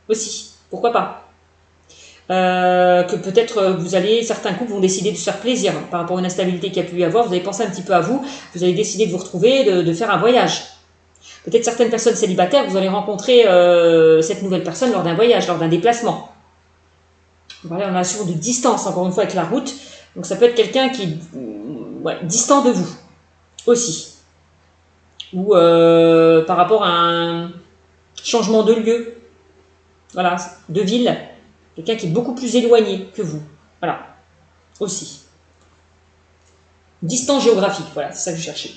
aussi. Pourquoi pas. Que peut-être certains couples vont décider de se faire plaisir par rapport à une instabilité qu'il y a pu y avoir. Vous allez penser un petit peu à vous, vous allez décider de vous retrouver, de faire un voyage. Peut-être certaines personnes célibataires, vous allez rencontrer cette nouvelle personne lors d'un voyage, lors d'un déplacement. Voilà, on a sur de distance, encore une fois, avec la route. Donc ça peut être quelqu'un qui est distant de vous, aussi. Ou par rapport à un changement de lieu, voilà, de ville. Quelqu'un qui est beaucoup plus éloigné que vous. Voilà, aussi. Distance géographique, voilà, c'est ça que je cherchais.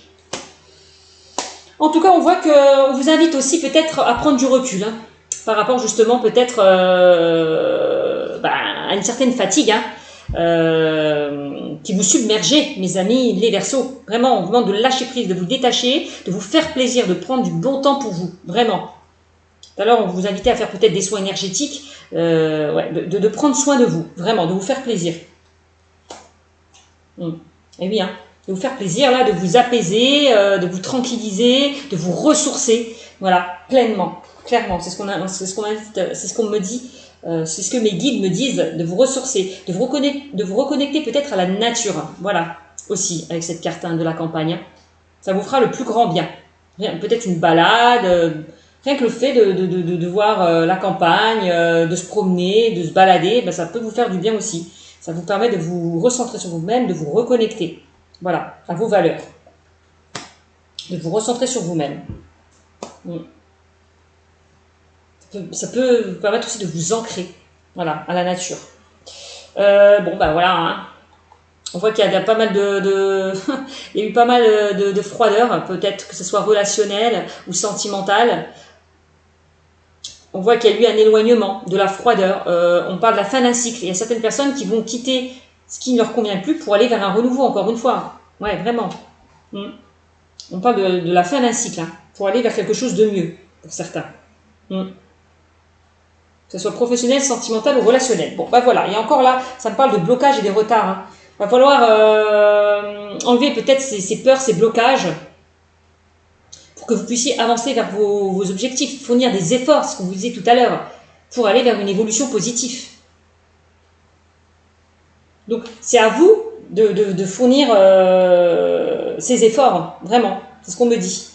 En tout cas, on voit qu'on vous invite aussi peut-être à prendre du recul, hein, par rapport justement peut-être à une certaine fatigue, hein, qui vous submergez, mes amis, les Verseaux. Vraiment, on vous demande de lâcher prise, de vous détacher, de vous faire plaisir, de prendre du bon temps pour vous, vraiment. Tout à l'heure, on vous invitait à faire peut-être des soins énergétiques, de prendre soin de vous, vraiment, de vous faire plaisir. Et bien, de vous faire plaisir, là, de vous apaiser, de vous tranquilliser, de vous ressourcer, voilà, pleinement, clairement, c'est ce qu'on me dit, c'est ce que mes guides me disent, de vous ressourcer, de vous reconnecter peut-être à la nature, voilà, aussi, avec cette carte de la campagne, hein. Ça vous fera le plus grand bien, peut-être une balade, rien que le fait de voir la campagne, de se promener, de se balader, ben, ça peut vous faire du bien aussi. Ça vous permet de vous recentrer sur vous-même, de vous reconnecter, voilà, à vos valeurs. De vous recentrer sur vous-même. Ça peut vous permettre aussi de vous ancrer, voilà, à la nature. Bon, ben voilà, hein. On voit qu'il y a pas mal il y a eu pas mal de froideur, peut-être que ce soit relationnel ou sentimental. On voit qu'il y a eu un éloignement, de la froideur. On parle de la fin d'un cycle. Il y a certaines personnes qui vont quitter ce qui ne leur convient plus pour aller vers un renouveau, encore une fois. Ouais, vraiment. On parle de la fin d'un cycle, hein, pour aller vers quelque chose de mieux, pour certains. Que ce soit professionnel, sentimental ou relationnel. Bon, ben voilà. Et encore là, ça me parle de blocage et des retards, hein. Il va falloir enlever peut-être ces peurs, ces blocages, pour que vous puissiez avancer vers vos objectifs, fournir des efforts, ce qu'on vous disait tout à l'heure, pour aller vers une évolution positive. Donc, c'est à vous de fournir ces efforts, vraiment, c'est ce qu'on me dit.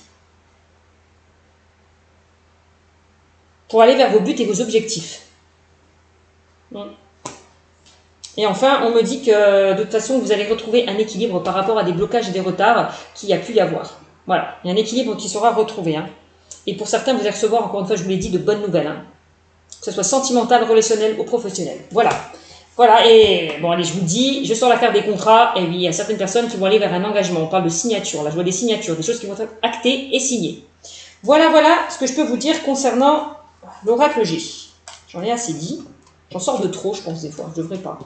Pour aller vers vos buts et vos objectifs. Et enfin, on me dit que de toute façon, vous allez retrouver un équilibre par rapport à des blocages et des retards qu'il y a pu y avoir. Voilà, il y a un équilibre qui sera retrouvé, hein. Et pour certains, vous allez recevoir, encore une fois, je vous l'ai dit, de bonnes nouvelles, hein. Que ce soit sentimental, relationnel ou professionnel. Voilà. Voilà, et bon, allez, je vous dis, je sors la carte des contrats, et oui, il y a certaines personnes qui vont aller vers un engagement. On parle de signature, là, je vois des signatures, des choses qui vont être actées et signées. Voilà ce que je peux vous dire concernant l'oracle G. J'en ai assez dit. J'en sors de trop, je pense, des fois. Je devrais pas.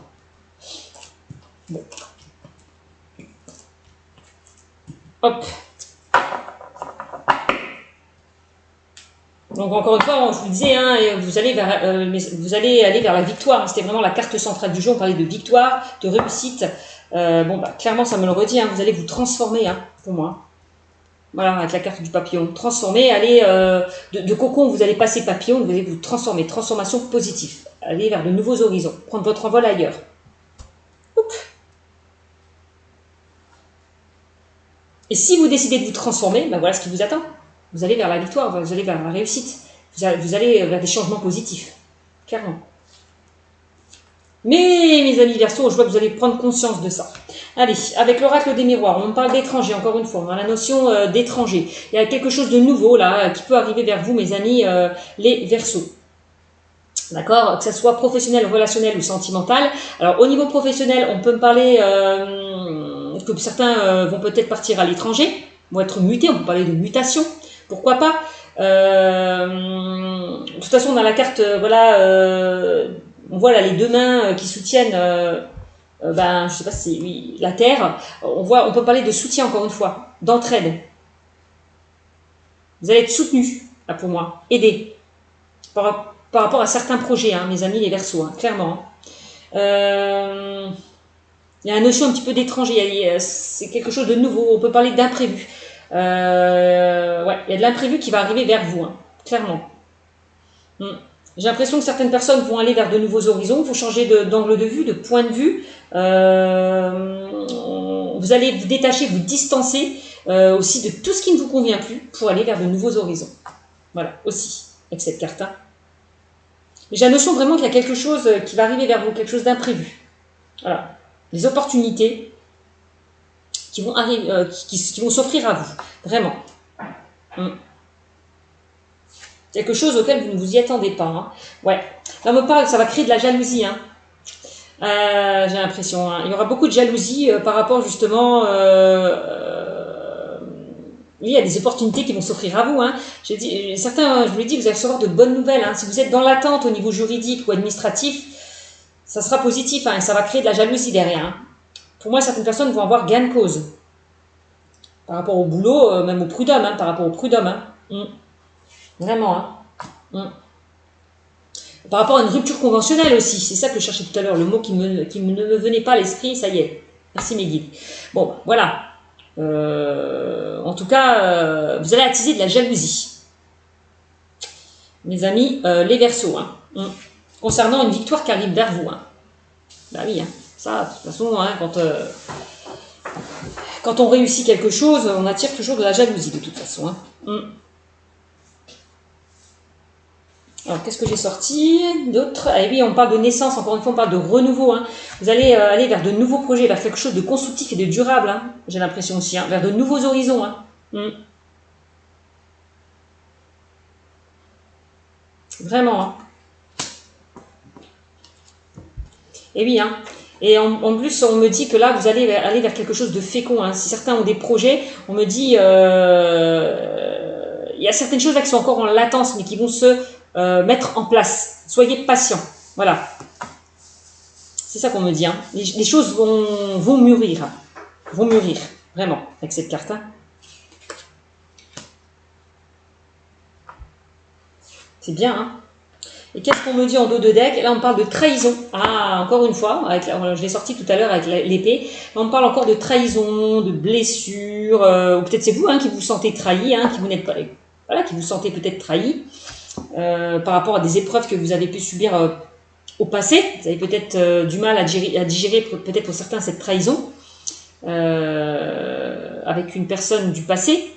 Bon. Hop. Donc encore une fois, je vous disais, hein, vous allez aller vers la victoire. C'était vraiment la carte centrale du jeu. On parlait de victoire, de réussite. Bon, bah, clairement, ça me le redit. Hein, vous allez vous transformer, hein, pour moi. Voilà, avec la carte du papillon. Transformer, aller de cocon, vous allez passer papillon, vous allez vous transformer. Transformation positive. Aller vers de nouveaux horizons. Prendre votre envol ailleurs. Oups. Et si vous décidez de vous transformer, ben voilà ce qui vous attend. Vous allez vers la victoire, vous allez vers la réussite. Vous allez vers des changements positifs. Clairement. Mais mes amis Verseaux, je vois que vous allez prendre conscience de ça. Allez, avec l'oracle des miroirs, on parle d'étranger, encore une fois. On a la notion d'étranger. Il y a quelque chose de nouveau là qui peut arriver vers vous, mes amis, les Verseaux. D'accord, que ce soit professionnel, relationnel ou sentimental. Alors au niveau professionnel, on peut me parler que certains vont peut-être partir à l'étranger, vont être mutés, on peut parler de mutation, pourquoi pas. De toute façon, dans la carte, voilà, on voit là les deux mains qui soutiennent, je sais pas si c'est oui, la terre. On peut parler de soutien encore une fois, d'entraide. Vous allez être soutenus, là pour moi, aidés par rapport à certains projets, hein, mes amis les Verseaux, hein, clairement. Il y a une notion un petit peu d'étranger, c'est quelque chose de nouveau, on peut parler d'imprévu. Ouais, il y a de l'imprévu qui va arriver vers vous, hein, clairement. J'ai l'impression que certaines personnes vont aller vers de nouveaux horizons, vont changer d'angle de vue, de point de vue. Vous allez vous détacher, vous distancer aussi de tout ce qui ne vous convient plus pour aller vers de nouveaux horizons. Voilà, aussi, avec cette carte. Hein. Mais j'ai la notion vraiment qu'il y a quelque chose qui va arriver vers vous, quelque chose d'imprévu. Voilà. Des opportunités qui vont arriver, qui vont s'offrir à vous. Vraiment. Quelque chose auquel vous ne vous y attendez pas. Hein. Ouais. Là, on me parle que ça va créer de la jalousie. Hein. J'ai l'impression. Hein. Il y aura beaucoup de jalousie par rapport justement... oui, il y a des opportunités qui vont s'offrir à vous. Hein. Certains, je vous l'ai dit, vous allez recevoir de bonnes nouvelles. Hein. Si vous êtes dans l'attente au niveau juridique ou administratif, ça sera positif hein, et ça va créer de la jalousie derrière. Hein. Pour moi, certaines personnes vont avoir gain de cause. Par rapport au boulot, même au prud'homme, hein, par rapport au prud'homme. Hein. Vraiment. Hein. Par rapport à une rupture conventionnelle aussi. C'est ça que je cherchais tout à l'heure. Le mot qui ne me venait pas à l'esprit, ça y est. Merci mes guides. Bon, voilà. En tout cas, vous allez attiser de la jalousie. Mes amis, les Verseaux, hein. Concernant une victoire qui arrive vers vous. Hein. Bah oui, hein. Ça, de toute façon, hein, quand on réussit quelque chose, on attire toujours de la jalousie, de toute façon. Hein. Alors, qu'est-ce que j'ai sorti d'autre? Eh oui, on parle de naissance, encore une fois, on parle de renouveau. Hein. Vous allez aller vers de nouveaux projets, vers quelque chose de constructif et de durable, hein, j'ai l'impression aussi, hein, vers de nouveaux horizons. Hein. Vraiment. Hein. Et oui, hein. Et en plus, on me dit que là, vous allez aller vers quelque chose de fécond. Hein. Si certains ont des projets, on me dit, il y a certaines choses là qui sont encore en latence, mais qui vont se mettre en place. Soyez patients. Voilà. C'est ça qu'on me dit. Hein. Les choses vont mûrir. Vont mûrir. Vraiment, avec cette carte. Hein. C'est bien, hein. Et qu'est-ce qu'on me dit en dos de deck? Là, on parle de trahison. Ah, encore une fois, je l'ai sorti tout à l'heure avec l'épée. Là, on parle encore de trahison, de blessure, ou peut-être c'est vous hein, qui vous sentez trahi, hein, qui vous n'êtes pas, voilà, qui vous sentez peut-être trahi par rapport à des épreuves que vous avez pu subir au passé. Vous avez peut-être du mal à digérer peut-être pour certains cette trahison avec une personne du passé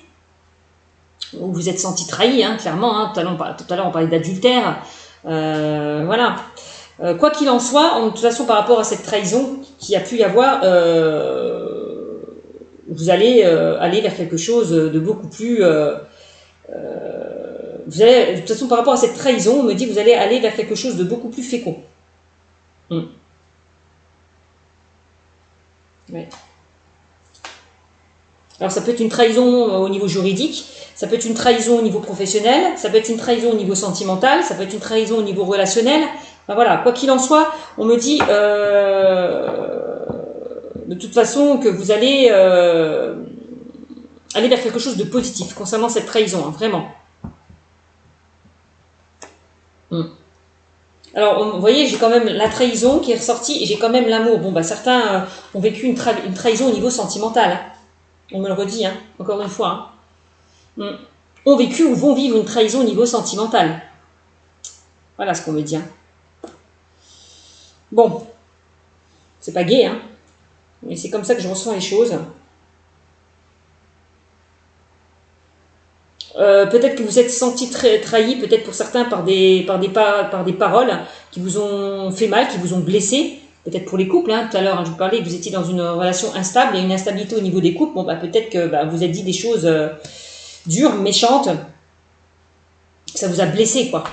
où vous êtes senti trahi, hein, clairement. Hein, tout à l'heure, on parlait d'adultère. Voilà. Quoi qu'il en soit, de toute façon, par rapport à cette trahison qui a pu y avoir, vous allez aller vers quelque chose de beaucoup plus. Vous allez, de toute façon, par rapport à cette trahison, on me dit que vous allez aller vers quelque chose de beaucoup plus fécond. Ouais. Alors ça peut être une trahison au niveau juridique, ça peut être une trahison au niveau professionnel, ça peut être une trahison au niveau sentimental, ça peut être une trahison au niveau relationnel. Enfin, voilà, quoi qu'il en soit, on me dit de toute façon que vous allez aller vers quelque chose de positif concernant cette trahison, hein, vraiment. Alors, vous voyez, j'ai quand même la trahison qui est ressortie et j'ai quand même l'amour. Bon, bah certains ont vécu une trahison au niveau sentimental. Hein. On me le redit, hein, encore une fois. Hein. Ont vécu ou vont vivre une trahison au niveau sentimental. Voilà ce qu'on me dit. Hein. Bon, c'est pas gai, hein, mais c'est comme ça que je ressens les choses. Peut-être que vous êtes senti trahi, peut-être pour certains par des paroles qui vous ont fait mal, qui vous ont blessé. Peut-être pour les couples, hein, tout à l'heure, hein, je vous parlais que vous étiez dans une relation instable, il y a une instabilité au niveau des couples. Bon, bah, peut-être que vous avez dit des choses dures, méchantes, que ça vous a blessé, quoi.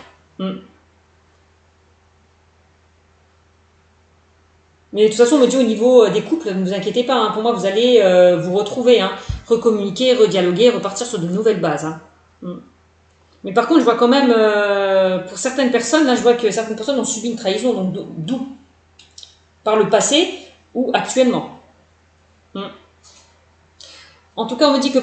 Mais de toute façon, on me dit au niveau des couples, ne vous inquiétez pas, hein, pour moi, vous allez vous retrouver, hein, recommuniquer, redialoguer, repartir sur de nouvelles bases. Hein. Mais par contre, je vois quand même, pour certaines personnes, là, je vois que certaines personnes ont subi une trahison, donc d'où par le passé ou actuellement. En tout cas, on me dit que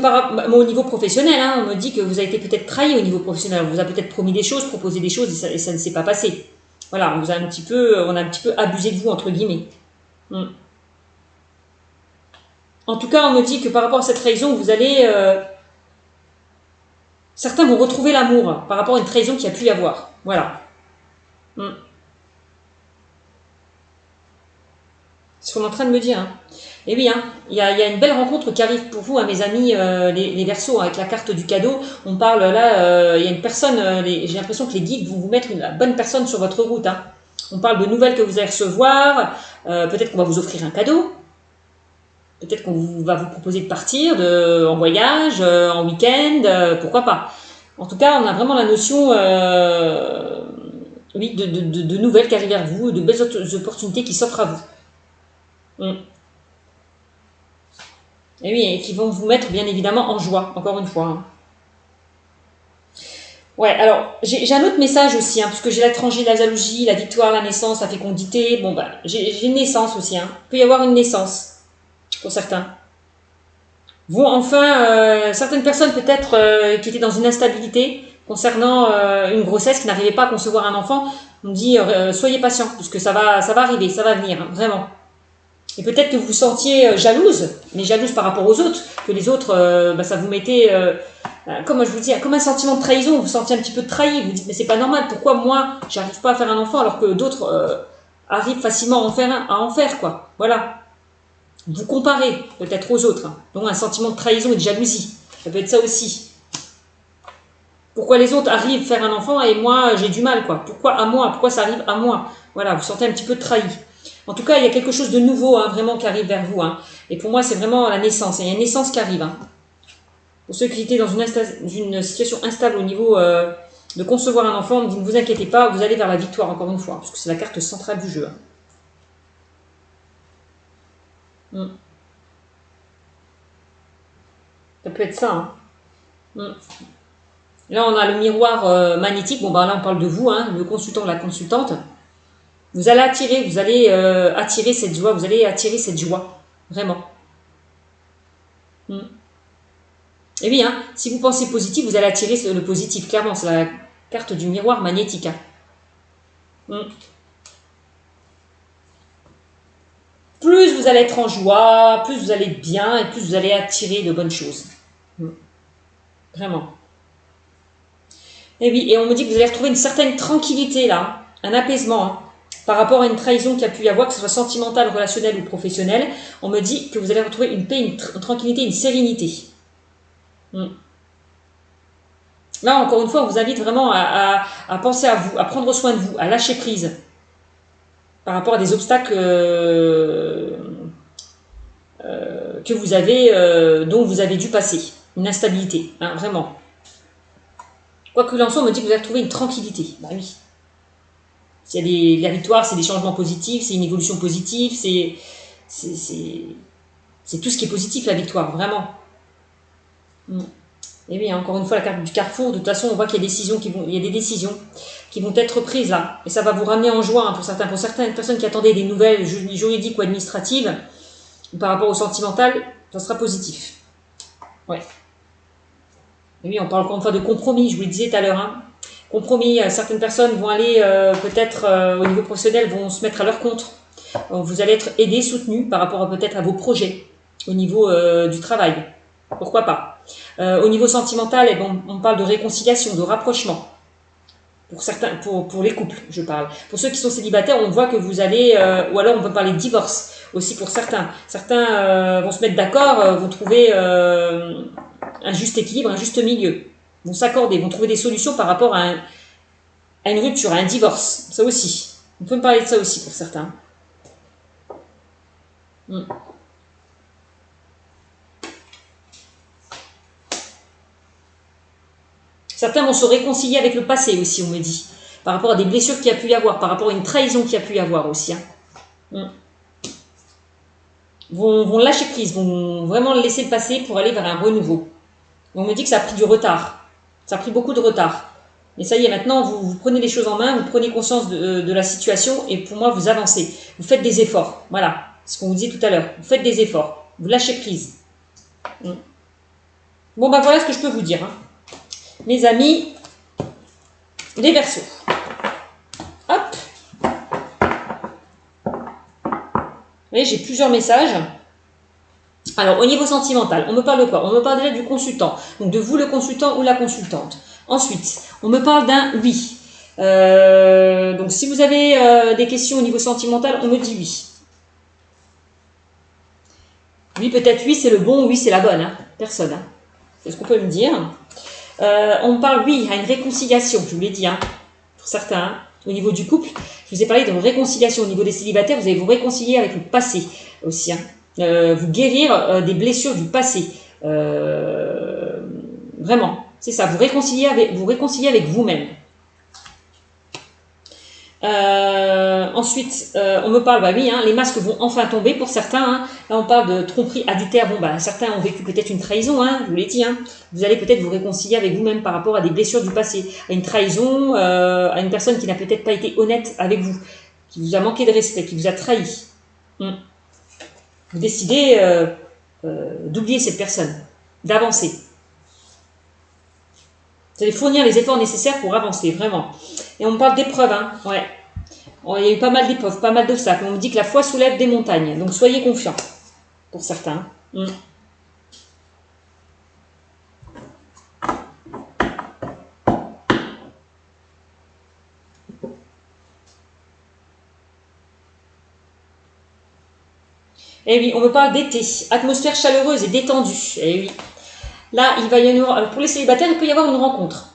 au niveau professionnel, hein, on me dit que vous avez été peut-être trahi au niveau professionnel. On vous a peut-être promis des choses, proposé des choses et ça ne s'est pas passé. Voilà, on a un petit peu abusé de vous, entre guillemets. En tout cas, on me dit que par rapport à cette trahison, vous allez... certains vont retrouver l'amour par rapport à une trahison qu'il y a pu y avoir. Voilà. C'est ce qu'on est en train de me dire. Hein. Et oui, hein, il y a une belle rencontre qui arrive pour vous, hein, mes amis, les Verseaux, avec la carte du cadeau. On parle là, il y a une personne, j'ai l'impression que les guides vont vous mettre la bonne personne sur votre route. Hein. On parle de nouvelles que vous allez recevoir, peut-être qu'on va vous offrir un cadeau, peut-être qu'on va vous proposer de partir en voyage, en week-end, pourquoi pas. En tout cas, on a vraiment la notion oui, de nouvelles qui arrivent vers vous, de belles opportunités qui s'offrent à vous. Et oui, et qui vont vous mettre bien évidemment en joie, encore une fois. Hein. Ouais, alors j'ai un autre message aussi, hein, puisque j'ai l'étranger, la jalousie, la victoire, la naissance, la fécondité. Bon, bah, j'ai une naissance aussi. Hein. Il peut y avoir une naissance pour certains. Vont enfin, certaines personnes peut-être qui étaient dans une instabilité concernant une grossesse, qui n'arrivaient pas à concevoir un enfant, on me dit soyez patients, puisque ça va arriver, ça va venir, hein, vraiment. Et peut-être que vous vous sentiez jalouse, mais jalouse par rapport aux autres, que les autres, ça vous mettait, comme je vous dis, comme un sentiment de trahison, vous vous sentiez un petit peu trahi, vous dites, mais c'est pas normal, pourquoi moi, j'arrive pas à faire un enfant alors que d'autres arrivent facilement à en faire, quoi. Voilà. Vous comparez peut-être aux autres, hein. Donc un sentiment de trahison et de jalousie, ça peut être ça aussi. Pourquoi les autres arrivent à faire un enfant et moi, j'ai du mal, quoi. Pourquoi à moi? Pourquoi ça arrive à moi? Voilà, vous sentez un petit peu trahi. En tout cas, il y a quelque chose de nouveau, hein, vraiment, qui arrive vers vous. Hein. Et pour moi, c'est vraiment la naissance. Il y a une naissance qui arrive. Hein. Pour ceux qui étaient dans une situation instable au niveau de concevoir un enfant, on me dit ne vous inquiétez pas, vous allez vers la victoire, encore une fois, parce que c'est la carte centrale du jeu. Hein. Ça peut être ça. Hein. Là, on a le miroir magnétique. Bon, là, on parle de vous, hein, le consultant ou la consultante. Vous allez attirer cette joie, vous allez attirer cette joie, vraiment. Et oui, hein, si vous pensez positif, vous allez attirer le positif, clairement, c'est la carte du miroir magnétique. Hein. Plus vous allez être en joie, plus vous allez être bien, et plus vous allez attirer de bonnes choses. Vraiment. Et oui, et on me dit que vous allez retrouver une certaine tranquillité, là, un apaisement, hein. Par rapport à une trahison qu'il y a pu y avoir, que ce soit sentimentale, relationnelle ou professionnelle, on me dit que vous allez retrouver une paix, une tranquillité, une sérénité. Là, encore une fois, on vous invite vraiment à penser à vous, à prendre soin de vous, à lâcher prise par rapport à des obstacles que vous avez, dont vous avez dû passer. Une instabilité, hein, vraiment. Quoi qu'il en soit, on me dit que vous allez retrouver une tranquillité. Bah oui. S'il y a la victoire, c'est des changements positifs, c'est une évolution positive, c'est tout ce qui est positif, la victoire, vraiment. Et oui, encore une fois, la carte du carrefour, de toute façon, on voit qu'il y a des décisions qui vont être prises là. Et ça va vous ramener en joie, hein, pour certaines personnes qui attendaient des nouvelles juridiques ou administratives, par rapport au sentimental, ça sera positif. Ouais. Et oui, on parle encore une fois de compromis, je vous le disais tout à l'heure, hein. Compromis, certaines personnes vont aller peut-être au niveau professionnel, vont se mettre à leur compte. Vous allez être aidé, soutenu par rapport peut-être à vos projets au niveau du travail. Pourquoi pas. Au niveau sentimental, on parle de réconciliation, de rapprochement. Pour certains, pour les couples, je parle. Pour ceux qui sont célibataires, on voit que vous allez, ou alors on peut parler de divorce aussi pour certains. Certains vont se mettre d'accord, vont trouver un juste équilibre, un juste milieu. Vont s'accorder, vont trouver des solutions par rapport à une rupture, à un divorce. Ça aussi. On peut me parler de ça aussi pour certains. Certains vont se réconcilier avec le passé aussi, on me dit. Par rapport à des blessures qu'il y a pu y avoir, par rapport à une trahison qu'il y a pu y avoir aussi. Hein. Vont lâcher prise, vont vraiment laisser le passé pour aller vers un renouveau. On me dit que ça a pris du retard. Ça a pris beaucoup de retard. Mais ça y est, maintenant, vous prenez les choses en main, vous prenez conscience de la situation et pour moi, vous avancez. Vous faites des efforts. Voilà, ce qu'on vous disait tout à l'heure. Vous faites des efforts. Vous lâchez prise. Bon, voilà ce que je peux vous dire. Hein. Mes amis, les Verseaux. Hop. Vous voyez, j'ai plusieurs messages. Alors, au niveau sentimental, on me parle de quoi? On me parle déjà du consultant. Donc, de vous, le consultant ou la consultante. Ensuite, on me parle d'un oui. Donc, si vous avez des questions au niveau sentimental, on me dit oui. Oui, peut-être oui, c'est le bon, oui, c'est la bonne. Hein. Personne. Hein. C'est ce qu'on peut me dire. On me parle, oui, à une réconciliation, je vous l'ai dit, hein, pour certains. Hein. Au niveau du couple, je vous ai parlé de réconciliation. Au niveau des célibataires, vous allez vous réconcilier avec le passé aussi. Hein. Vous guérir des blessures du passé. Vraiment, c'est ça. Vous réconcilier avec vous-même. Ensuite, on me parle, oui, hein, les masques vont enfin tomber pour certains. Hein. Là, on parle de tromperie adultère. Bon, certains ont vécu peut-être une trahison, hein, je vous l'ai dit. Hein. Vous allez peut-être vous réconcilier avec vous-même par rapport à des blessures du passé, à une trahison, à une personne qui n'a peut-être pas été honnête avec vous, qui vous a manqué de respect, qui vous a trahi. Vous décidez d'oublier cette personne, d'avancer. Vous allez fournir les efforts nécessaires pour avancer, vraiment. Et on me parle d'épreuves, hein, ouais. Oh, il y a eu pas mal d'épreuves, pas mal d'obstacles. On me dit que la foi soulève des montagnes. Donc soyez confiants, pour certains. Mm. Eh oui, on me parle d'été. Atmosphère chaleureuse et détendue. Eh oui. Là, il va y avoir, pour les célibataires, il peut y avoir une rencontre.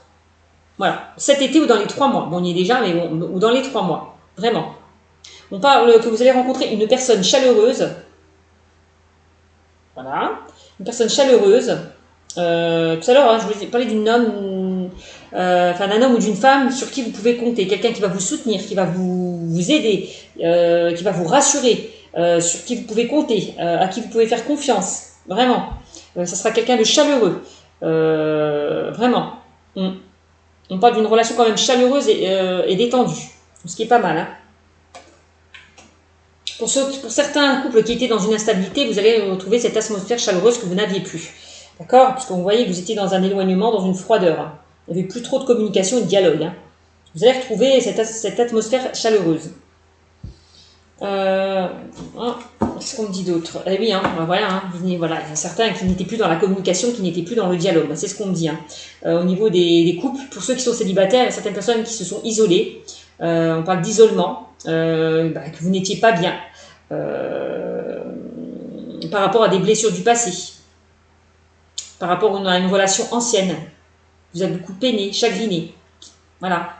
Voilà. Cet été ou dans les 3 mois. Bon, on y est déjà, mais bon, ou dans les 3 mois. Vraiment. On parle que vous allez rencontrer une personne chaleureuse. Voilà. Une personne chaleureuse. Tout à l'heure, hein, je vous ai parlé d'un homme ou d'une femme sur qui vous pouvez compter. Quelqu'un qui va vous soutenir, qui va vous aider, qui va vous rassurer, sur qui vous pouvez compter, à qui vous pouvez faire confiance. Vraiment. Ça sera quelqu'un de chaleureux. Vraiment. On parle d'une relation quand même chaleureuse et détendue. Ce qui est pas mal. Hein. Pour certains couples qui étaient dans une instabilité, vous allez retrouver cette atmosphère chaleureuse que vous n'aviez plus. D'accord? Parce que vous voyez que vous étiez dans un éloignement, dans une froideur. Hein. Il n'y avait plus trop de communication et de dialogue. Hein. Vous allez retrouver cette atmosphère chaleureuse. Qu'est-ce qu'on me dit d'autre? Eh oui, hein, voilà, hein, voilà, il y a certains qui n'étaient plus dans la communication, qui n'étaient plus dans le dialogue. C'est ce qu'on me dit. Hein. Au niveau des couples, pour ceux qui sont célibataires, il y a certaines personnes qui se sont isolées. On parle d'isolement, que vous n'étiez pas bien par rapport à des blessures du passé, par rapport à une relation ancienne. Vous avez beaucoup peiné, chagriné. Voilà.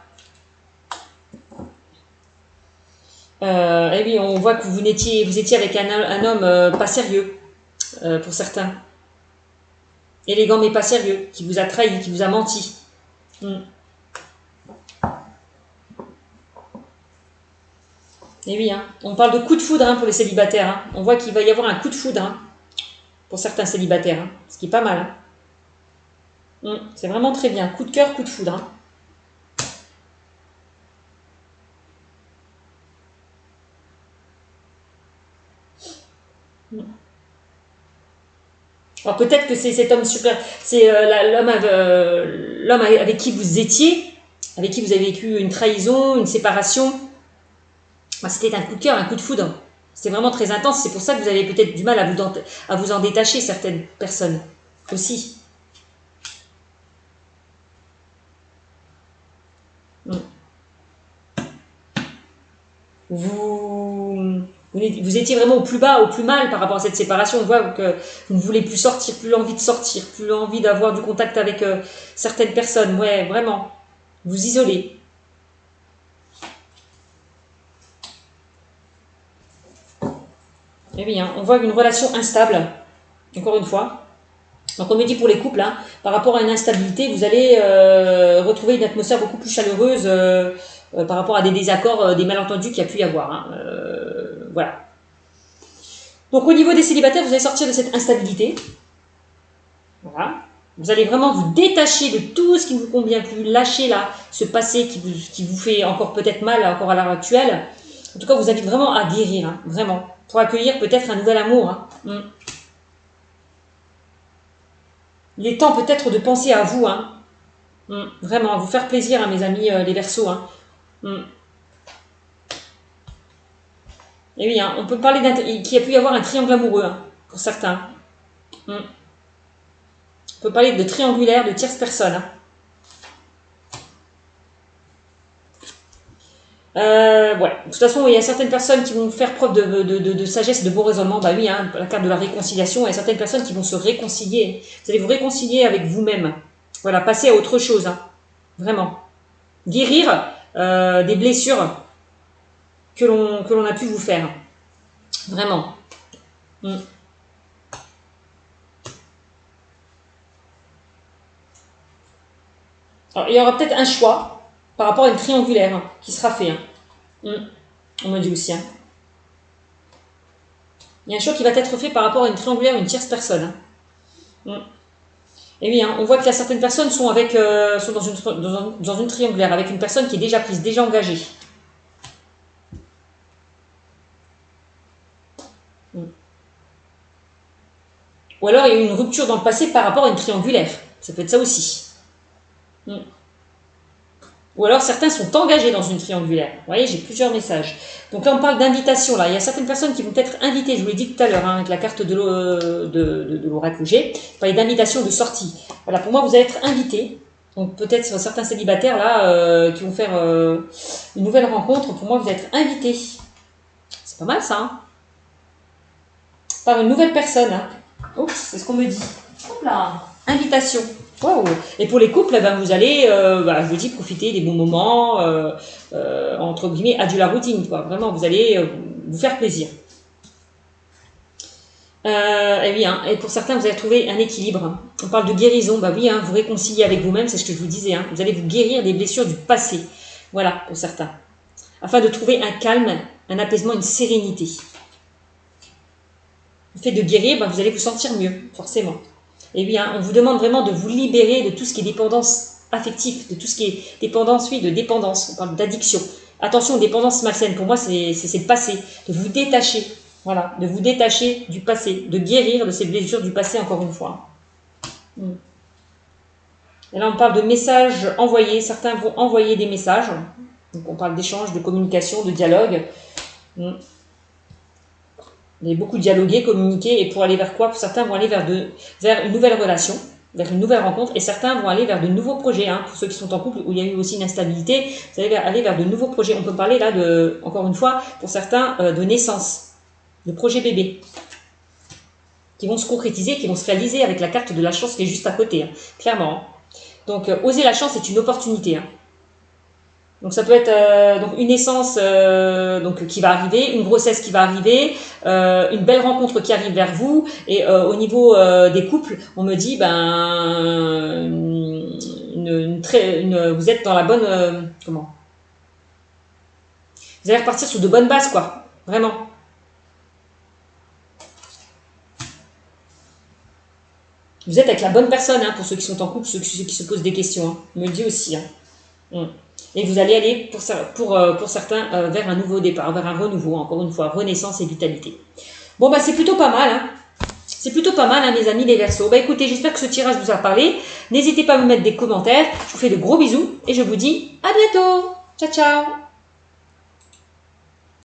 Et oui, on voit que vous étiez avec un homme pas sérieux, pour certains. Élégant mais pas sérieux, qui vous a trahi, qui vous a menti. Et oui, hein. On parle de coup de foudre hein, pour les célibataires. Hein. On voit qu'il va y avoir un coup de foudre hein, pour certains célibataires, hein, ce qui est pas mal. Hein. C'est vraiment très bien. Coup de cœur, coup de foudre. Hein. Alors peut-être que c'est cet homme super, c'est l'homme avec qui vous étiez, avec qui vous avez vécu une trahison, une séparation. C'était un coup de cœur, un coup de foudre. C'était vraiment très intense. C'est pour ça que vous avez peut-être du mal à vous en détacher, certaines personnes aussi. Vous étiez vraiment au plus bas, au plus mal par rapport à cette séparation. On voit que vous ne voulez plus sortir, plus l'envie de sortir, plus l'envie d'avoir du contact avec certaines personnes. Ouais, vraiment. Vous isolez. Et oui, hein, on voit une relation instable, encore une fois. Donc on me dit pour les couples, hein, par rapport à une instabilité, vous allez retrouver une atmosphère beaucoup plus chaleureuse par rapport à des désaccords, des malentendus qu'il y a pu y avoir. Hein. Voilà. Donc au niveau des célibataires, vous allez sortir de cette instabilité. Voilà. Vous allez vraiment vous détacher de tout ce qui ne vous convient plus, lâcher là ce passé qui vous fait encore peut-être mal encore à l'heure actuelle. En tout cas, vous invite vraiment à guérir, hein, vraiment, pour accueillir peut-être un nouvel amour. Hein. Il est temps peut-être de penser à vous, hein. Vraiment, à vous faire plaisir, hein, mes amis les Verseaux. Hein. Et oui, hein, on peut parler qu'il y a pu y avoir un triangle amoureux, hein, pour certains. On peut parler de triangulaire, de tierce personne. Hein. Ouais. De toute façon, il y a certaines personnes qui vont faire preuve de sagesse, de bon raisonnement. Bah oui, hein, la carte de la réconciliation. Il y a certaines personnes qui vont se réconcilier. Vous allez vous réconcilier avec vous-même. Voilà, passer à autre chose. Hein. Vraiment. Guérir des blessures que l'on a pu vous faire. Vraiment. Alors, il y aura peut-être un choix par rapport à une triangulaire hein, qui sera fait. Hein. On me dit aussi. Hein. Il y a un choix qui va être fait par rapport à une triangulaire ou une tierce personne. Hein. Et oui, hein, on voit que là, certaines personnes sont dans une triangulaire avec une personne qui est déjà prise, déjà engagée. Ou alors il y a eu une rupture dans le passé par rapport à une triangulaire. Ça peut être ça aussi. Ou alors certains sont engagés dans une triangulaire. Vous voyez, j'ai plusieurs messages. Donc là, on parle d'invitation. Là, il y a certaines personnes qui vont être invitées. Je vous l'ai dit tout à l'heure, hein, avec la carte de l'oracle G. Je parlais d'invitation, de sortie. Voilà, pour moi, vous allez être invités. Donc peut-être certains célibataires là qui vont faire une nouvelle rencontre. Pour moi, vous êtes invités. C'est pas mal ça. Hein, par une nouvelle personne. Hein. Oups, c'est ce qu'on me dit. Hop là, invitation. Wow. Et pour les couples, ben, vous allez, je vous dis, profiter des bons moments, entre guillemets, à de la routine, quoi. Vraiment, vous allez vous faire plaisir. Et oui, hein, et pour certains, vous allez trouver un équilibre. On parle de guérison, bah oui, hein, vous réconcilier avec vous-même, c'est ce que je vous disais. Hein. Vous allez vous guérir des blessures du passé. Voilà, pour certains. Afin de trouver un calme, un apaisement, une sérénité. Le fait de guérir, bah, vous allez vous sentir mieux, forcément. Et oui, hein, on vous demande vraiment de vous libérer de tout ce qui est dépendance affective, de tout ce qui est dépendance, oui, de dépendance. On parle d'addiction. Attention, dépendance malsaine, pour moi, c'est le passé. De vous détacher, voilà, de vous détacher du passé, de guérir de ces blessures du passé, encore une fois. Et là, on parle de messages envoyés. Certains vont envoyer des messages. Donc, on parle d'échange, de communication, de dialogue. Vous allez beaucoup dialoguer, communiquer, et pour aller vers quoi? Pour certains vont aller vers une nouvelle relation, vers une nouvelle rencontre, et certains vont aller vers de nouveaux projets. Hein. Pour ceux qui sont en couple, où il y a eu aussi une instabilité, vous allez aller vers de nouveaux projets. On peut parler là, encore une fois, pour certains, de naissance, de projets bébés, qui vont se concrétiser, qui vont se réaliser avec la carte de la chance qui est juste à côté, hein, clairement. Donc, oser la chance est une opportunité. Hein. Donc ça peut être donc une naissance donc qui va arriver, une grossesse qui va arriver, une belle rencontre qui arrive vers vous. Et au niveau des couples, on me dit vous êtes dans la bonne comment? Vous allez repartir sur de bonnes bases, quoi. Vraiment. Vous êtes avec la bonne personne, hein, pour ceux qui sont en couple, ceux qui se posent des questions. Hein. On me le dit aussi. Hein. Et vous allez aller, pour certains, vers un nouveau départ, vers un renouveau, encore une fois, renaissance et vitalité. Bon, bah c'est plutôt pas mal, hein. C'est plutôt pas mal, hein, mes amis les Verseaux. Bah écoutez, j'espère que ce tirage vous a parlé. N'hésitez pas à me mettre des commentaires. Je vous fais de gros bisous et je vous dis à bientôt. Ciao, ciao.